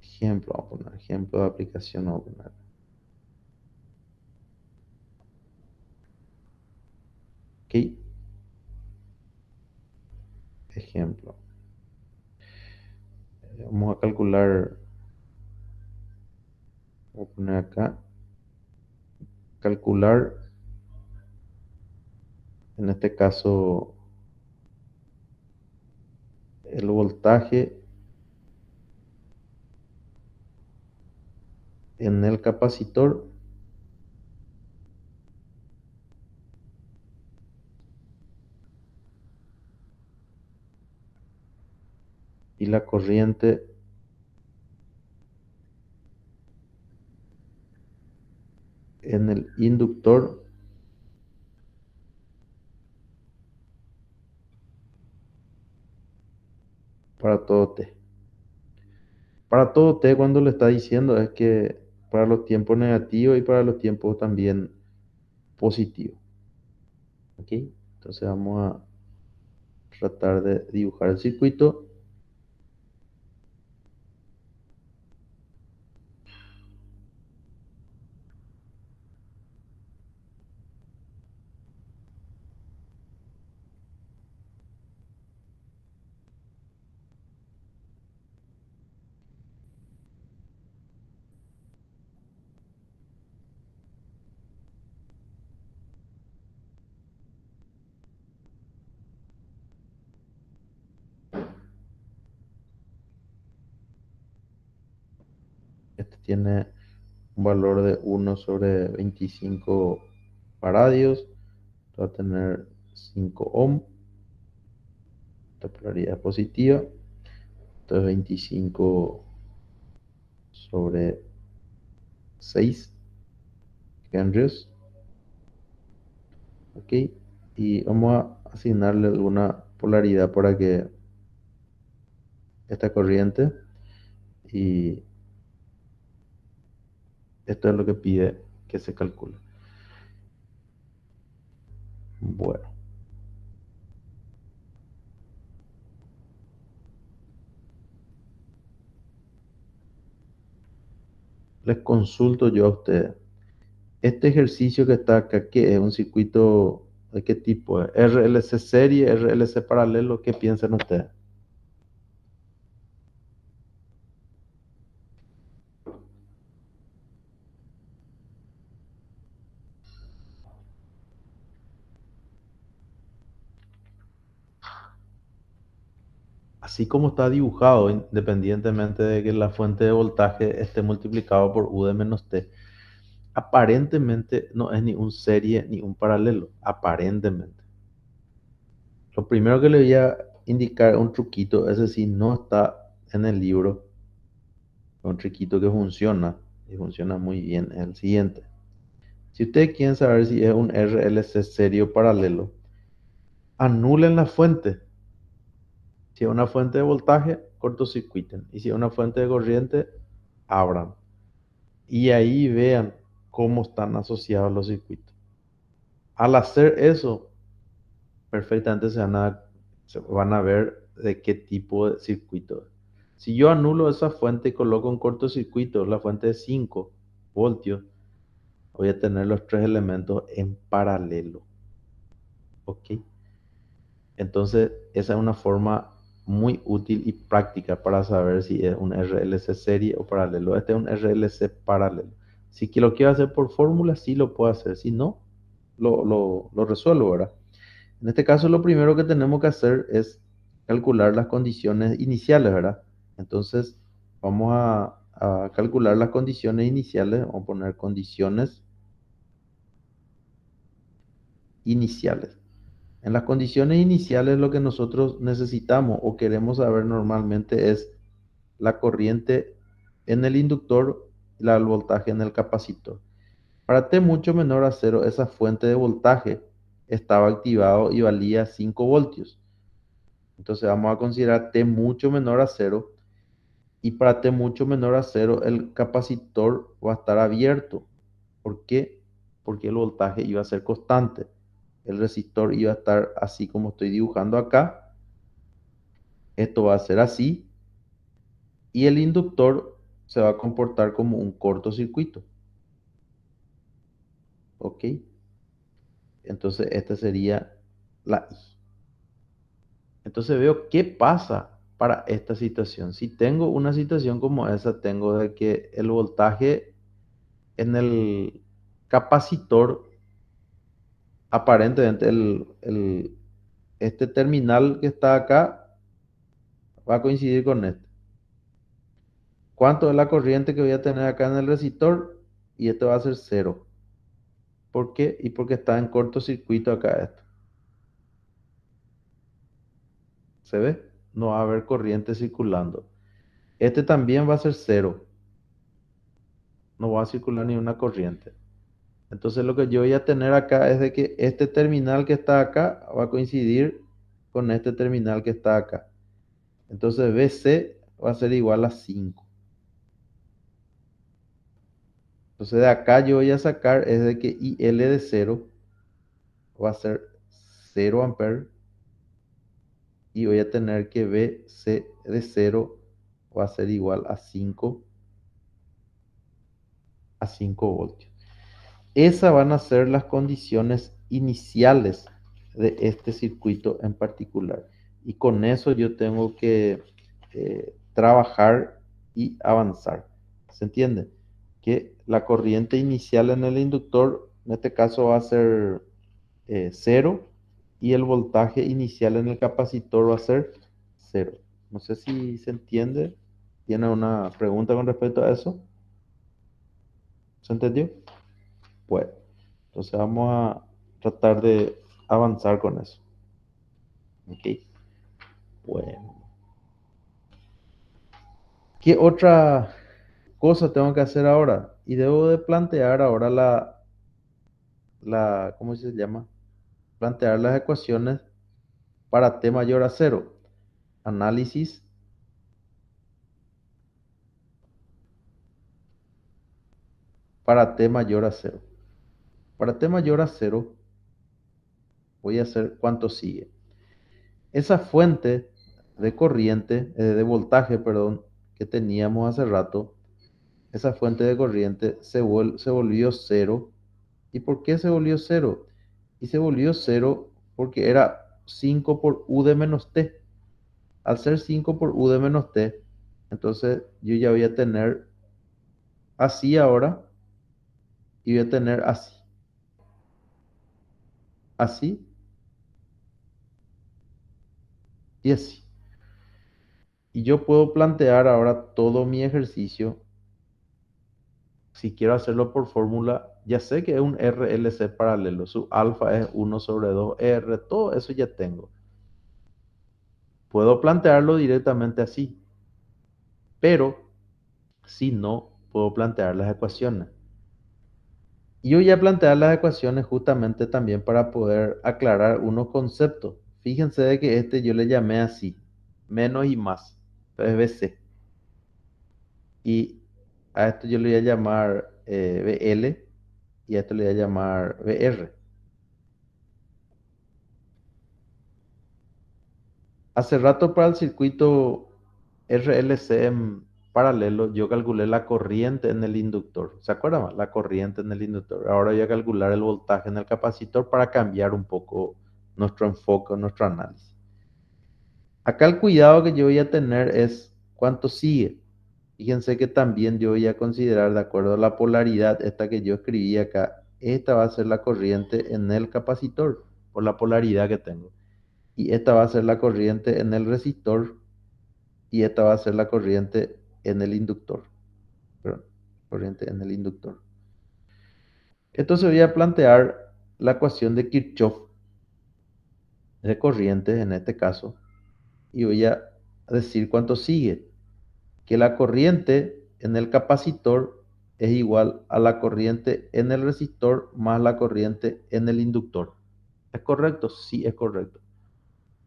ejemplo, vamos a poner ejemplo de aplicación, vamos a poner, ok, ejemplo. Vamos a calcular, vamos a poner acá, calcular, en este caso, el voltaje en el capacitor y la corriente en el inductor para todo t. Para todo t, cuando le está diciendo es que para los tiempos negativos y para los tiempos también positivos. ¿Ok? Entonces vamos a tratar de dibujar el circuito. Este tiene un valor de 1/25 faradios. Va a tener 5 ohm. Esta polaridad positiva. Entonces 25/6 henrios. ¿Ok? Y vamos a asignarle alguna polaridad para que esta corriente, y esto es lo que pide que se calcule. Bueno, les consulto yo a ustedes. Este ejercicio que está acá, ¿qué es? ¿Un circuito de qué tipo es? ¿RLC serie, RLC paralelo? ¿Qué piensan ustedes? así como está dibujado, independientemente de que la fuente de voltaje esté multiplicado por U de menos T, aparentemente no es ni un serie ni un paralelo, aparentemente. Lo primero que le voy a indicar un truquito, ese sí no está en el libro, un truquito que funciona y funciona muy bien, es el siguiente. Si ustedes quieren saber si es un RLC serio o paralelo, anulen la fuente. Si es una fuente de voltaje, cortocircuiten. Y si es una fuente de corriente, abran. Y ahí vean cómo están asociados los circuitos. Al hacer eso, perfectamente se van a ver de qué tipo de circuito es. Si yo anulo esa fuente y coloco un cortocircuito, la fuente de 5 voltios, voy a tener los tres elementos en paralelo. ¿Ok? Entonces, esa es una forma muy útil y práctica para saber si es un RLC serie o paralelo. Este es un RLC paralelo. Si que lo quiero hacer por fórmula, sí lo puedo hacer. Si no, lo resuelvo, ¿verdad? En este caso, lo primero que tenemos que hacer es calcular las condiciones iniciales, ¿verdad? Entonces, vamos a calcular las condiciones iniciales. Vamos a poner condiciones iniciales. En las condiciones iniciales lo que nosotros necesitamos o queremos saber normalmente es la corriente en el inductor y el voltaje en el capacitor. Para T mucho menor a cero, esa fuente de voltaje estaba activado y valía 5 voltios. Entonces vamos a considerar T mucho menor a cero y para T mucho menor a cero el capacitor va a estar abierto. ¿Por qué? Porque el voltaje iba a ser constante. El resistor iba a estar así como estoy dibujando acá. Esto va a ser así y el inductor se va a comportar como un cortocircuito. ¿Ok? Entonces esta sería la I. Entonces veo qué pasa para esta situación. Si tengo una situación como esa, tengo de que el voltaje en el capacitor, aparentemente este terminal que está acá va a coincidir con este. ¿Cuánto es la corriente que voy a tener acá en el resistor? Y esto va a ser cero. ¿Por qué? Y porque está en cortocircuito acá esto. ¿Se ve? No va a haber corriente circulando. Este también va a ser cero. No va a circular ni una corriente. Entonces lo que yo voy a tener acá es de que este terminal que está acá va a coincidir con este terminal que está acá. Entonces BC va a ser igual a 5. Entonces de acá yo voy a sacar es de que IL de cero va a ser 0 amperes y voy a tener que BC de cero va a ser igual a 5 voltios. Esas van a ser las condiciones iniciales de este circuito en particular. Y con eso yo tengo que trabajar y avanzar. ¿Se entiende? Que la corriente inicial en el inductor, en este caso va a ser 0 y el voltaje inicial en el capacitor va a ser 0. No sé si se entiende. ¿Tiene una pregunta con respecto a eso? ¿Se entendió? Pues, entonces vamos a tratar de avanzar con eso. ¿Ok? Bueno. ¿Qué otra cosa tengo que hacer ahora? Y debo de plantear ahora ¿cómo se llama? Plantear las ecuaciones para T mayor a cero. Análisis para T mayor a cero. Para T mayor a cero voy a hacer cuánto sigue. Esa fuente de corriente, de voltaje, perdón, que teníamos hace rato, esa fuente de corriente se volvió cero. ¿Y por qué se volvió cero? Y se volvió cero porque era 5 por U de menos T. Al ser 5 por U de menos T, entonces yo ya voy a tener así ahora y voy a tener así. Así y así. Y yo puedo plantear ahora todo mi ejercicio. Si quiero hacerlo por fórmula, ya sé que es un RLC paralelo. Su alfa es 1/2R, todo eso ya tengo. Puedo plantearlo directamente así, pero si no, puedo plantear las ecuaciones. Y yo voy a plantear las ecuaciones justamente también para poder aclarar unos conceptos. Fíjense de que este yo le llamé así, menos y más, entonces BC. Y a esto yo le voy a llamar BL y a esto le voy a llamar BR. Hace rato para el circuito RLC en paralelo yo calculé la corriente en el inductor. ¿Se acuerdan más? La corriente en el inductor. Ahora voy a calcular el voltaje en el capacitor para cambiar un poco nuestro enfoque, nuestro análisis. Acá el cuidado que yo voy a tener es cuánto sigue. Fíjense que también yo voy a considerar, de acuerdo a la polaridad, esta que yo escribí acá, esta va a ser la corriente en el capacitor, por la polaridad que tengo. Y esta va a ser la corriente en el resistor, y esta va a ser la corriente en el inductor. Perdón, corriente en el inductor. Entonces voy a plantear la ecuación de Kirchhoff de corrientes en este caso, y voy a decir cuánto sigue. Que la corriente en el capacitor es igual a la corriente en el resistor más la corriente en el inductor. ¿Es correcto? Sí, es correcto.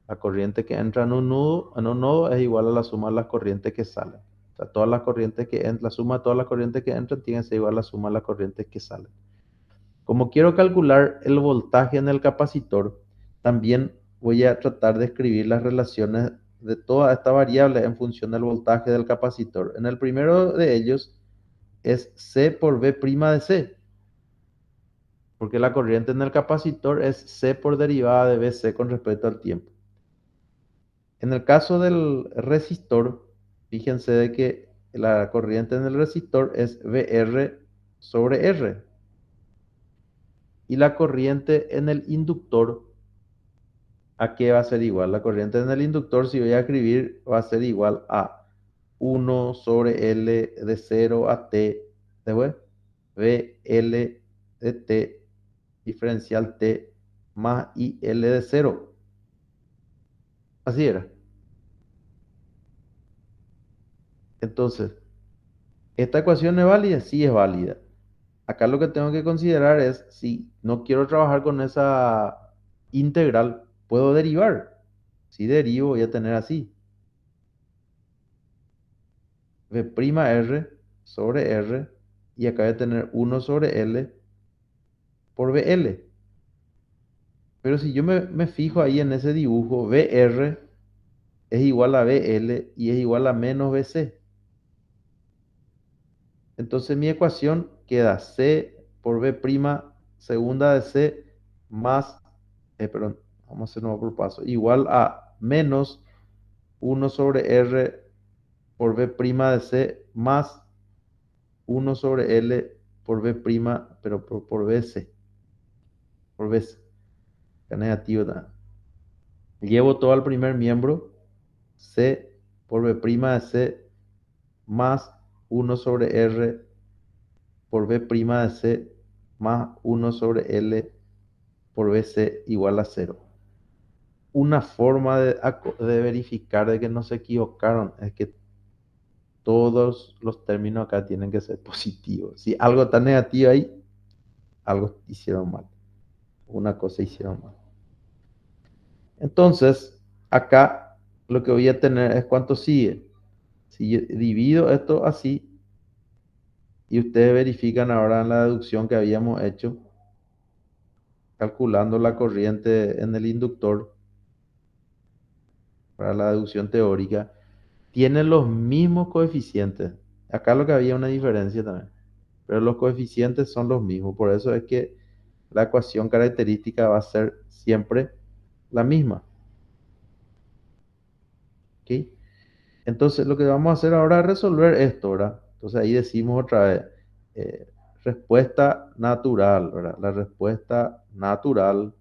La corriente que entra en un nodo es igual a la suma de las corrientes que salen. O sea, todas las corrientes que entran, la suma de todas las corrientes que entran tiene que ser igual a la suma de las corrientes que salen. Como quiero calcular el voltaje en el capacitor, también voy a tratar de escribir las relaciones de todas estas variables en función del voltaje del capacitor. En el primero de ellos es C por V' de C, porque la corriente en el capacitor es C por derivada de Vc con respecto al tiempo. En el caso del resistor, fíjense de que la corriente en el resistor es VR sobre R. Y la corriente en el inductor, ¿a qué va a ser igual? La corriente en el inductor, si voy a escribir, va a ser igual a 1 sobre L de 0 a T, después VL de T diferencial T más IL de 0. Así era. Entonces, ¿esta ecuación es válida? Sí es válida. Acá lo que tengo que considerar es, si no quiero trabajar con esa integral, puedo derivar. Si derivo, voy a tener así. V' sobre R, y acá voy a tener 1 sobre L por VL. Pero si yo me fijo ahí en ese dibujo, VR es igual a VL y es igual a menos VC. Entonces mi ecuación queda C por V' segunda de C más, perdón, vamos a hacer nuevo por paso, igual a menos 1 sobre R por V' de C más 1 sobre L por V', pero por VC, por VC, que negativo nada. Llevo todo al primer miembro, C por V' de C más 1 sobre R por V' de C más 1 sobre L por BC igual a 0. Una forma de verificar de que no se equivocaron es que todos los términos acá tienen que ser positivos. Si algo está negativo ahí, algo hicieron mal. Una cosa hicieron mal. Entonces, acá lo que voy a tener es cuánto sigue. Si yo divido esto así, y ustedes verifican ahora en la deducción que habíamos hecho, calculando la corriente en el inductor para la deducción teórica, tienen los mismos coeficientes. Acá lo que había una diferencia también, pero los coeficientes son los mismos. Por eso es que la ecuación característica va a ser siempre la misma. ¿Ok? Entonces lo que vamos a hacer ahora es resolver esto, ¿verdad? Entonces ahí decimos otra vez, respuesta natural, ¿verdad? La respuesta natural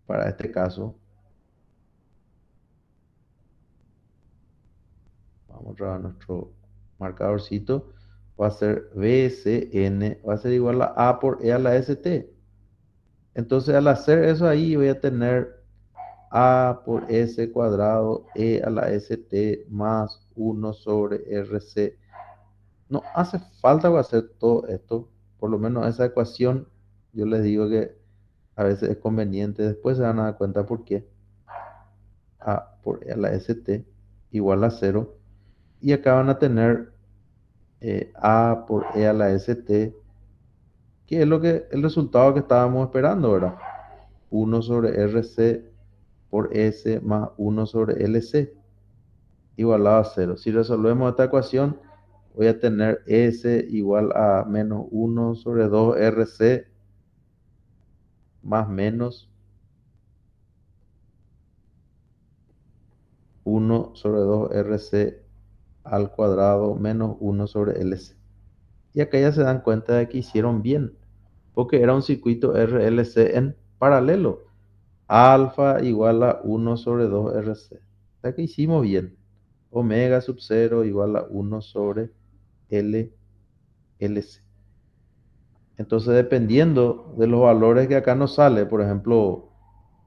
para este caso otra vez nuestro marcadorcito, va a ser BCN, va a ser igual a A por E a la ST. Entonces al hacer eso ahí voy a tener A por S cuadrado E a la ST más 1/RC. No hace falta hacer todo esto, por lo menos esa ecuación, yo les digo que a veces es conveniente, después se van a dar cuenta por qué. A por E a la ST igual a cero. Y acá van a tener A por E a la ST, que es el resultado que estábamos esperando, ¿verdad? 1/RC por S más 1/LC igualado a cero. Si resolvemos esta ecuación, voy a tener S igual a menos 1/2RC más menos 1/2RC al cuadrado menos 1/LC. Y acá ya se dan cuenta de que hicieron bien, porque era un circuito RLC en paralelo. Alfa igual a 1/2RC. O sea que hicimos bien. Omega sub 0 igual a 1/LLC. Entonces, dependiendo de los valores que acá nos sale, por ejemplo,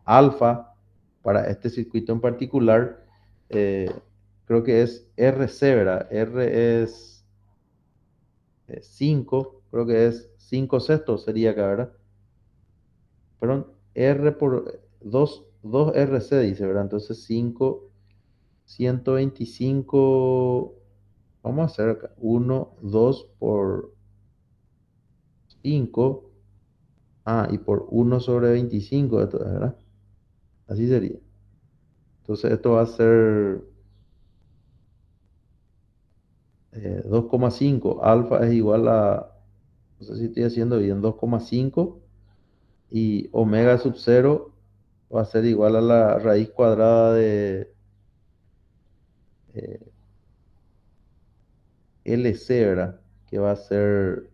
alfa, para este circuito en particular, eh, creo que es RC, ¿verdad? R es 5, creo que es 5 sextos sería acá, ¿verdad? Perdón, R por 2RC dice, ¿verdad? Entonces 5, 125, vamos a hacer acá, 1, 2 por 5, y por 1/25, esto, ¿verdad? Así sería. Entonces esto va a ser 2,5. Alfa es igual a, no sé si estoy haciendo bien, 2,5. Y omega sub 0 va a ser igual a la raíz cuadrada de eh, LC, ¿verdad? Que va a ser,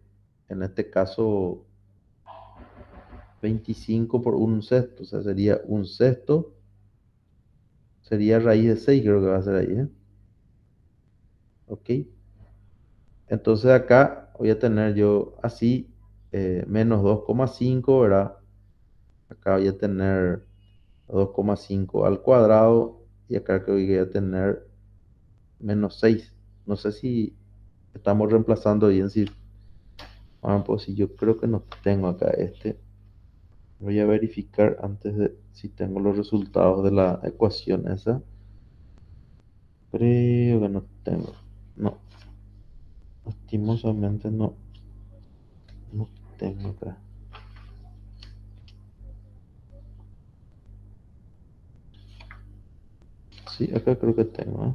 en este caso, 25 por un sexto. O sea, sería un sexto. Sería raíz de 6, creo que va a ser ahí, ¿eh? Ok. Entonces acá voy a tener yo así, menos 2,5, ¿verdad? Acá voy a tener 2,5 al cuadrado y acá creo que voy a tener menos 6. No sé si estamos reemplazando bien. Si, pues si yo creo que no tengo acá este. Voy a verificar antes de si tengo los resultados de la ecuación esa. Creo que no tengo. No, lastimosamente no tengo acá. Sí, acá creo que tengo, ¿eh?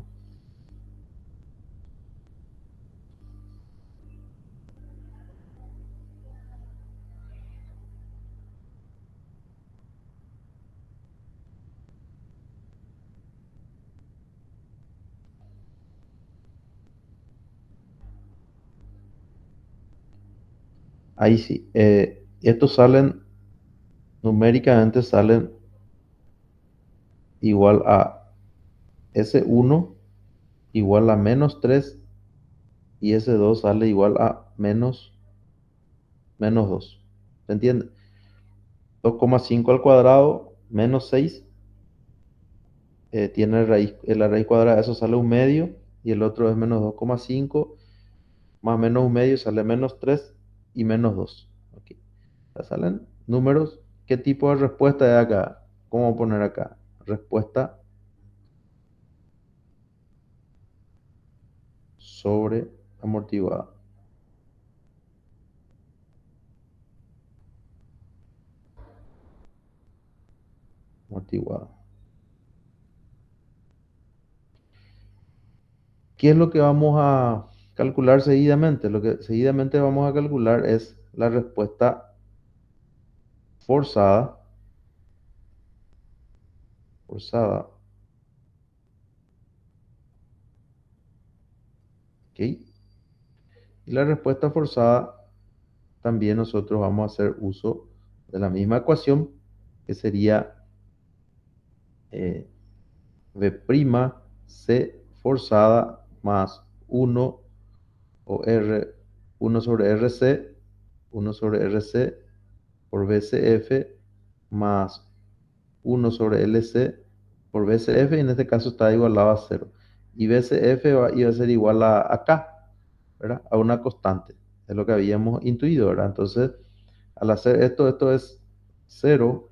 Ahí sí. Estos salen, numéricamente salen igual a S1 igual a menos 3 y S2 sale igual a menos 2. ¿Se entiende? 2,5 al cuadrado menos 6 tiene raíz, la raíz cuadrada de eso sale un medio y el otro es menos 2,5 más menos un medio sale menos 3 y menos 2. Ok. Ya salen números. ¿Qué tipo de respuesta es acá? ¿Cómo poner acá? Respuesta sobre amortiguada. Amortiguada. ¿Qué es lo que vamos a calcular seguidamente? Lo que seguidamente vamos a calcular es la respuesta forzada. Forzada. ¿Ok? Y la respuesta forzada también nosotros vamos a hacer uso de la misma ecuación, que sería V' C forzada más uno o R, 1 sobre RC, 1 sobre RC por BCF más 1 sobre LC por BCF, y en este caso está igualado a cero. Y BCF iba a ser igual a K, ¿verdad? A una constante. Es lo que habíamos intuido, ¿verdad? Entonces, al hacer esto, esto es cero,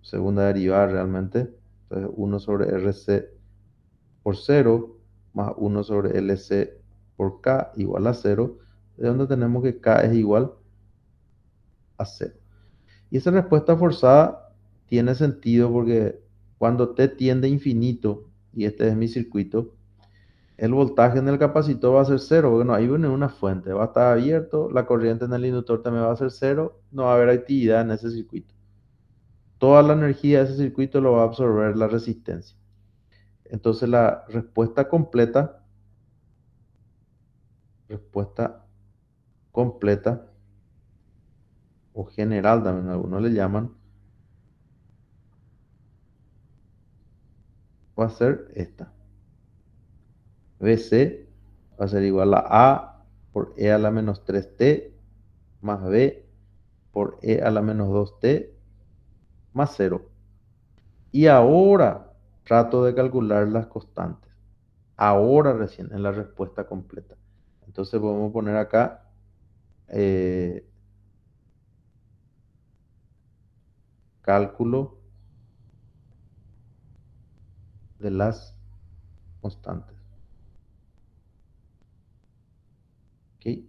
segunda derivada realmente. Entonces, 1 sobre RC por cero más 1 sobre LC por K igual a cero, de donde tenemos que K es igual a cero. Y esa respuesta forzada tiene sentido porque cuando T tiende a infinito, y este es mi circuito, el voltaje en el capacitor va a ser cero. Bueno, ahí viene una fuente, va a estar abierto, la corriente en el inductor también va a ser cero, no va a haber actividad en ese circuito. Toda la energía de ese circuito lo va a absorber la resistencia. Entonces la respuesta completa o general también algunos le llaman, va a ser esta. BC va a ser igual a por E a la menos 3T más B por E a la menos 2T más cero. Y ahora trato de calcular las constantes. Ahora recién en la respuesta completa. Entonces podemos poner acá eh, cálculo de las constantes. ¿Ok?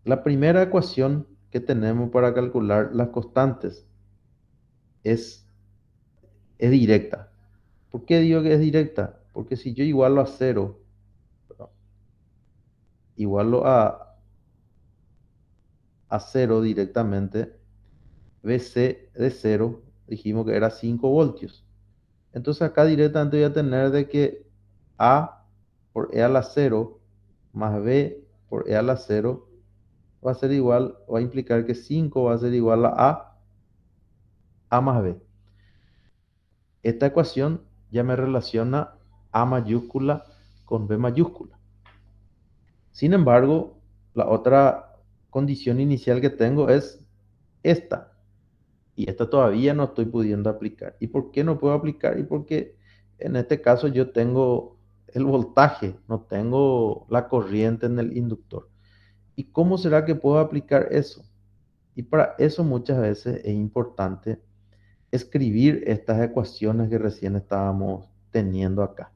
La primera ecuación que tenemos para calcular las constantes es, es directa. ¿Por qué digo que es directa? Porque si yo igualo a cero, igualo a cero directamente, BC de cero, dijimos que era 5 voltios. Entonces acá directamente voy a tener de que A por E a la cero más B por E a la cero va a ser igual, va a implicar que 5 va a ser igual a A más B. Esta ecuación ya me relaciona A mayúscula con B mayúscula. Sin embargo, la otra condición inicial que tengo es esta. Y esta todavía no estoy pudiendo aplicar. ¿Y por qué no puedo aplicar? Y porque en este caso yo tengo el voltaje, no tengo la corriente en el inductor. ¿Y cómo será que puedo aplicar eso? Y para eso muchas veces es importante escribir estas ecuaciones que recién estábamos teniendo acá.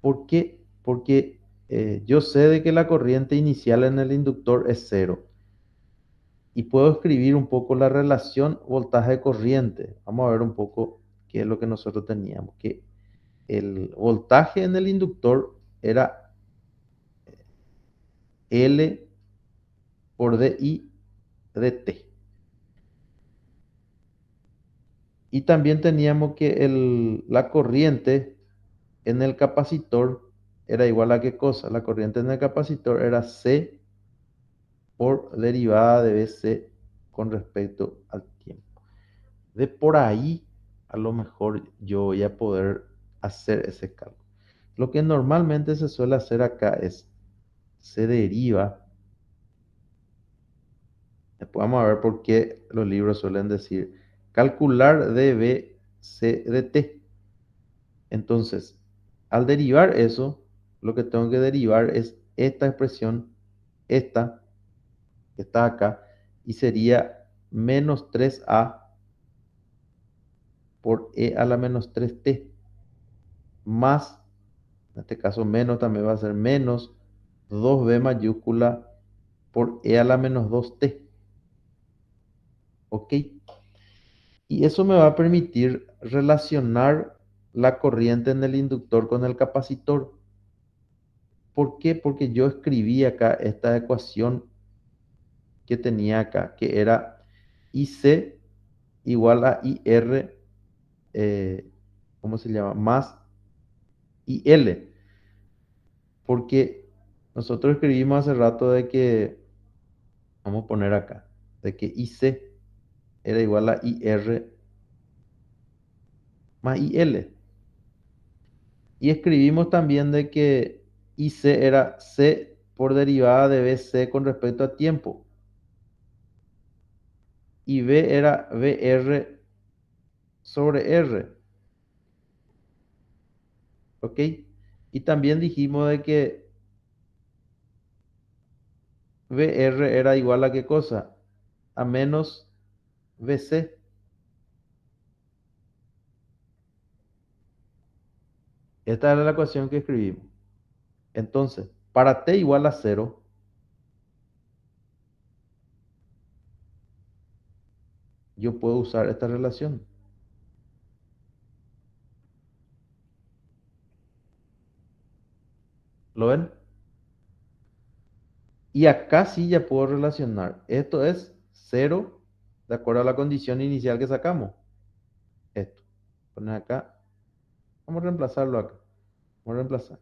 ¿Por qué? Porque yo sé de que la corriente inicial en el inductor es cero. Y puedo escribir un poco la relación voltaje-corriente. Vamos a ver un poco qué es lo que nosotros teníamos. Que el voltaje en el inductor era L por DI dt. Y también teníamos que la corriente en el capacitor era igual a qué cosa. La corriente en el capacitor era C por derivada de BC con respecto al tiempo. De por ahí, a lo mejor yo voy a poder hacer ese cálculo. Lo que normalmente se suele hacer acá es, se deriva, después vamos a ver por qué los libros suelen decir, calcular dBc de t. Entonces, al derivar eso, lo que tengo que derivar es esta expresión, esta, que está acá, y sería menos 3a por e a la menos 3t, más, en este caso menos también va a ser menos 2b mayúscula por e a la menos 2t. ¿Ok? Y eso me va a permitir relacionar la corriente en el inductor con el capacitor. ¿Por qué? Porque yo escribí acá esta ecuación que tenía acá, que era IC igual a IR, ¿cómo se llama? Más IL. Porque nosotros escribimos hace rato de que, vamos a poner acá, de que IC era igual a IR más IL. Y escribimos también de que IC era C por derivada de BC con respecto a tiempo. Y B era VR sobre R. ¿Ok? Y también dijimos de que VR era igual a qué cosa? A menos BC. Esta era la ecuación que escribimos. Entonces, para t igual a 0, yo puedo usar esta relación. ¿Lo ven? Y acá sí ya puedo relacionar. Esto es 0 de acuerdo a la condición inicial que sacamos. Esto. Poner acá. Vamos a reemplazarlo acá. Vamos a reemplazar.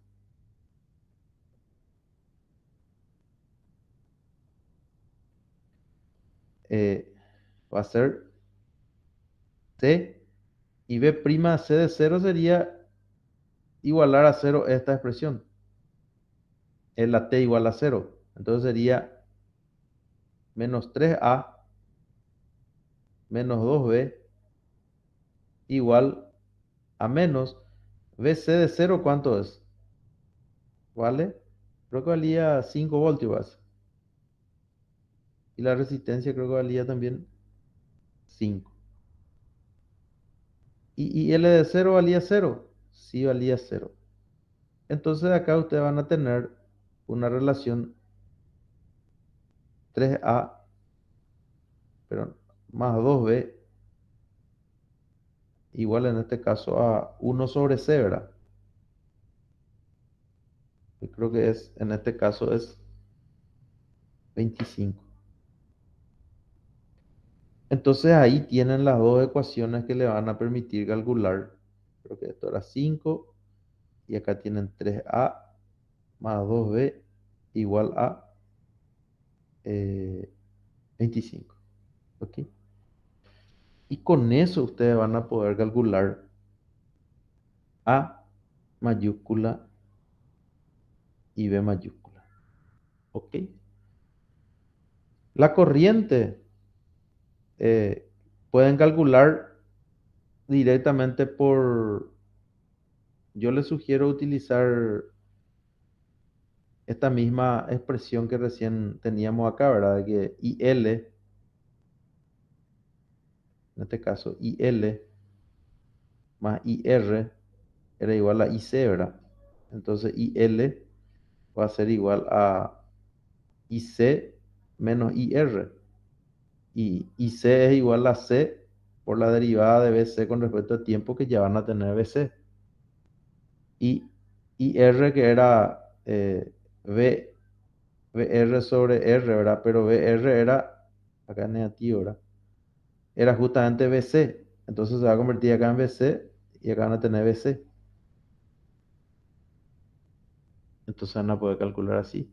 Eh, Va a ser c y b' c de 0 sería igualar a 0 esta expresión. Es la t igual a 0. Entonces sería menos 3a menos 2b igual a menos bc de 0. ¿Cuánto es? ¿Vale? Creo que valía 5 voltios. Y la resistencia creo que valía también 5. ¿Y L de 0 valía 0? Sí, valía 0. Entonces acá ustedes van a tener una relación 3A, pero más 2B, igual en este caso a 1 sobre C, ¿verdad? Yo creo que es, en este caso es 25. Entonces ahí tienen las dos ecuaciones que le van a permitir calcular. Creo que esto era 5 y acá tienen 3A más 2B igual a 25. ¿Ok? Y con eso ustedes van a poder calcular A mayúscula y B mayúscula. ¿Ok? La corriente pueden calcular directamente por... Yo les sugiero utilizar esta misma expresión que recién teníamos acá, ¿verdad? De que IL, en este caso IL más IR era igual a IC, ¿verdad? Entonces IL va a ser igual a IC menos IR. Y IC es igual a C por la derivada de BC con respecto al tiempo que ya van a tener BC. Y R que era V, VR sobre R, ¿verdad? Pero VR era, acá en negativo, ¿verdad? Era justamente BC. Entonces se va a convertir acá en BC y acá van a tener BC. Entonces van a poder calcular así.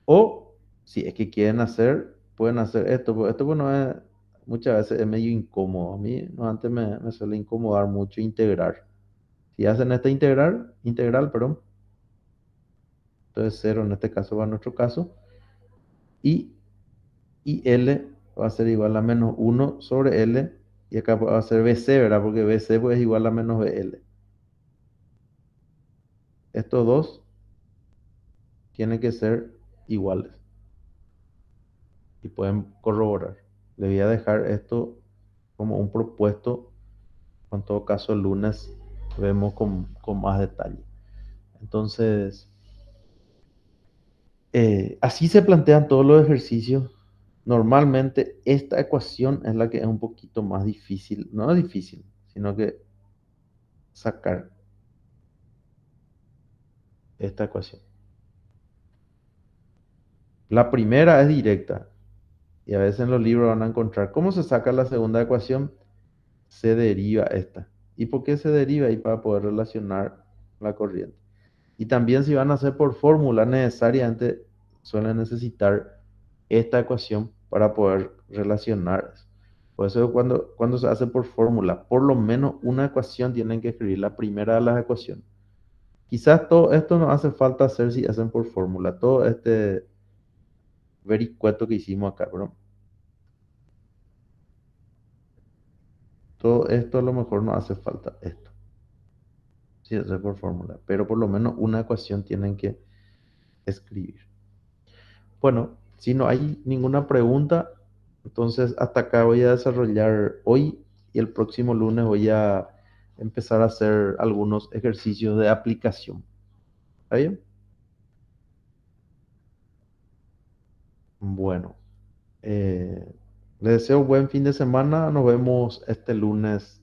O si es que quieren hacer, pueden hacer esto. Esto pues, no es, muchas veces es medio incómodo. A mí no, antes me suele incomodar mucho integrar. Si hacen esta integral, perdón, entonces 0 en este caso va a nuestro caso. Y, y L va a ser igual a menos 1 sobre L. Y acá va a ser BC, ¿verdad? Porque BC pues, es igual a menos BL. Estos dos tienen que ser iguales y pueden corroborar. Le voy a dejar esto como un propuesto. En todo caso, el lunes vemos con más detalle. Entonces, así se plantean todos los ejercicios. Normalmente esta ecuación es la que es un poquito más difícil, no es difícil, sino que sacar esta ecuación. La primera es directa y a veces en los libros van a encontrar cómo se saca la segunda ecuación, se deriva esta. ¿Y por qué se deriva? Y para poder relacionar la corriente. Y también si van a hacer por fórmula, necesariamente suelen necesitar esta ecuación para poder relacionar. Por eso cuando se hace por fórmula, por lo menos una ecuación tienen que escribir la primera de las ecuaciones. Quizás todo esto no hace falta hacer si hacen por fórmula. Todo este vericueto que hicimos acá, bro. Todo esto a lo mejor no hace falta esto, si hacer por fórmula. Pero por lo menos una ecuación tienen que escribir. Bueno, si no hay ninguna pregunta, entonces hasta acá voy a desarrollar hoy y el próximo lunes voy a empezar a hacer algunos ejercicios de aplicación. ¿Está bien? Bueno, les deseo buen fin de semana. Nos vemos este lunes.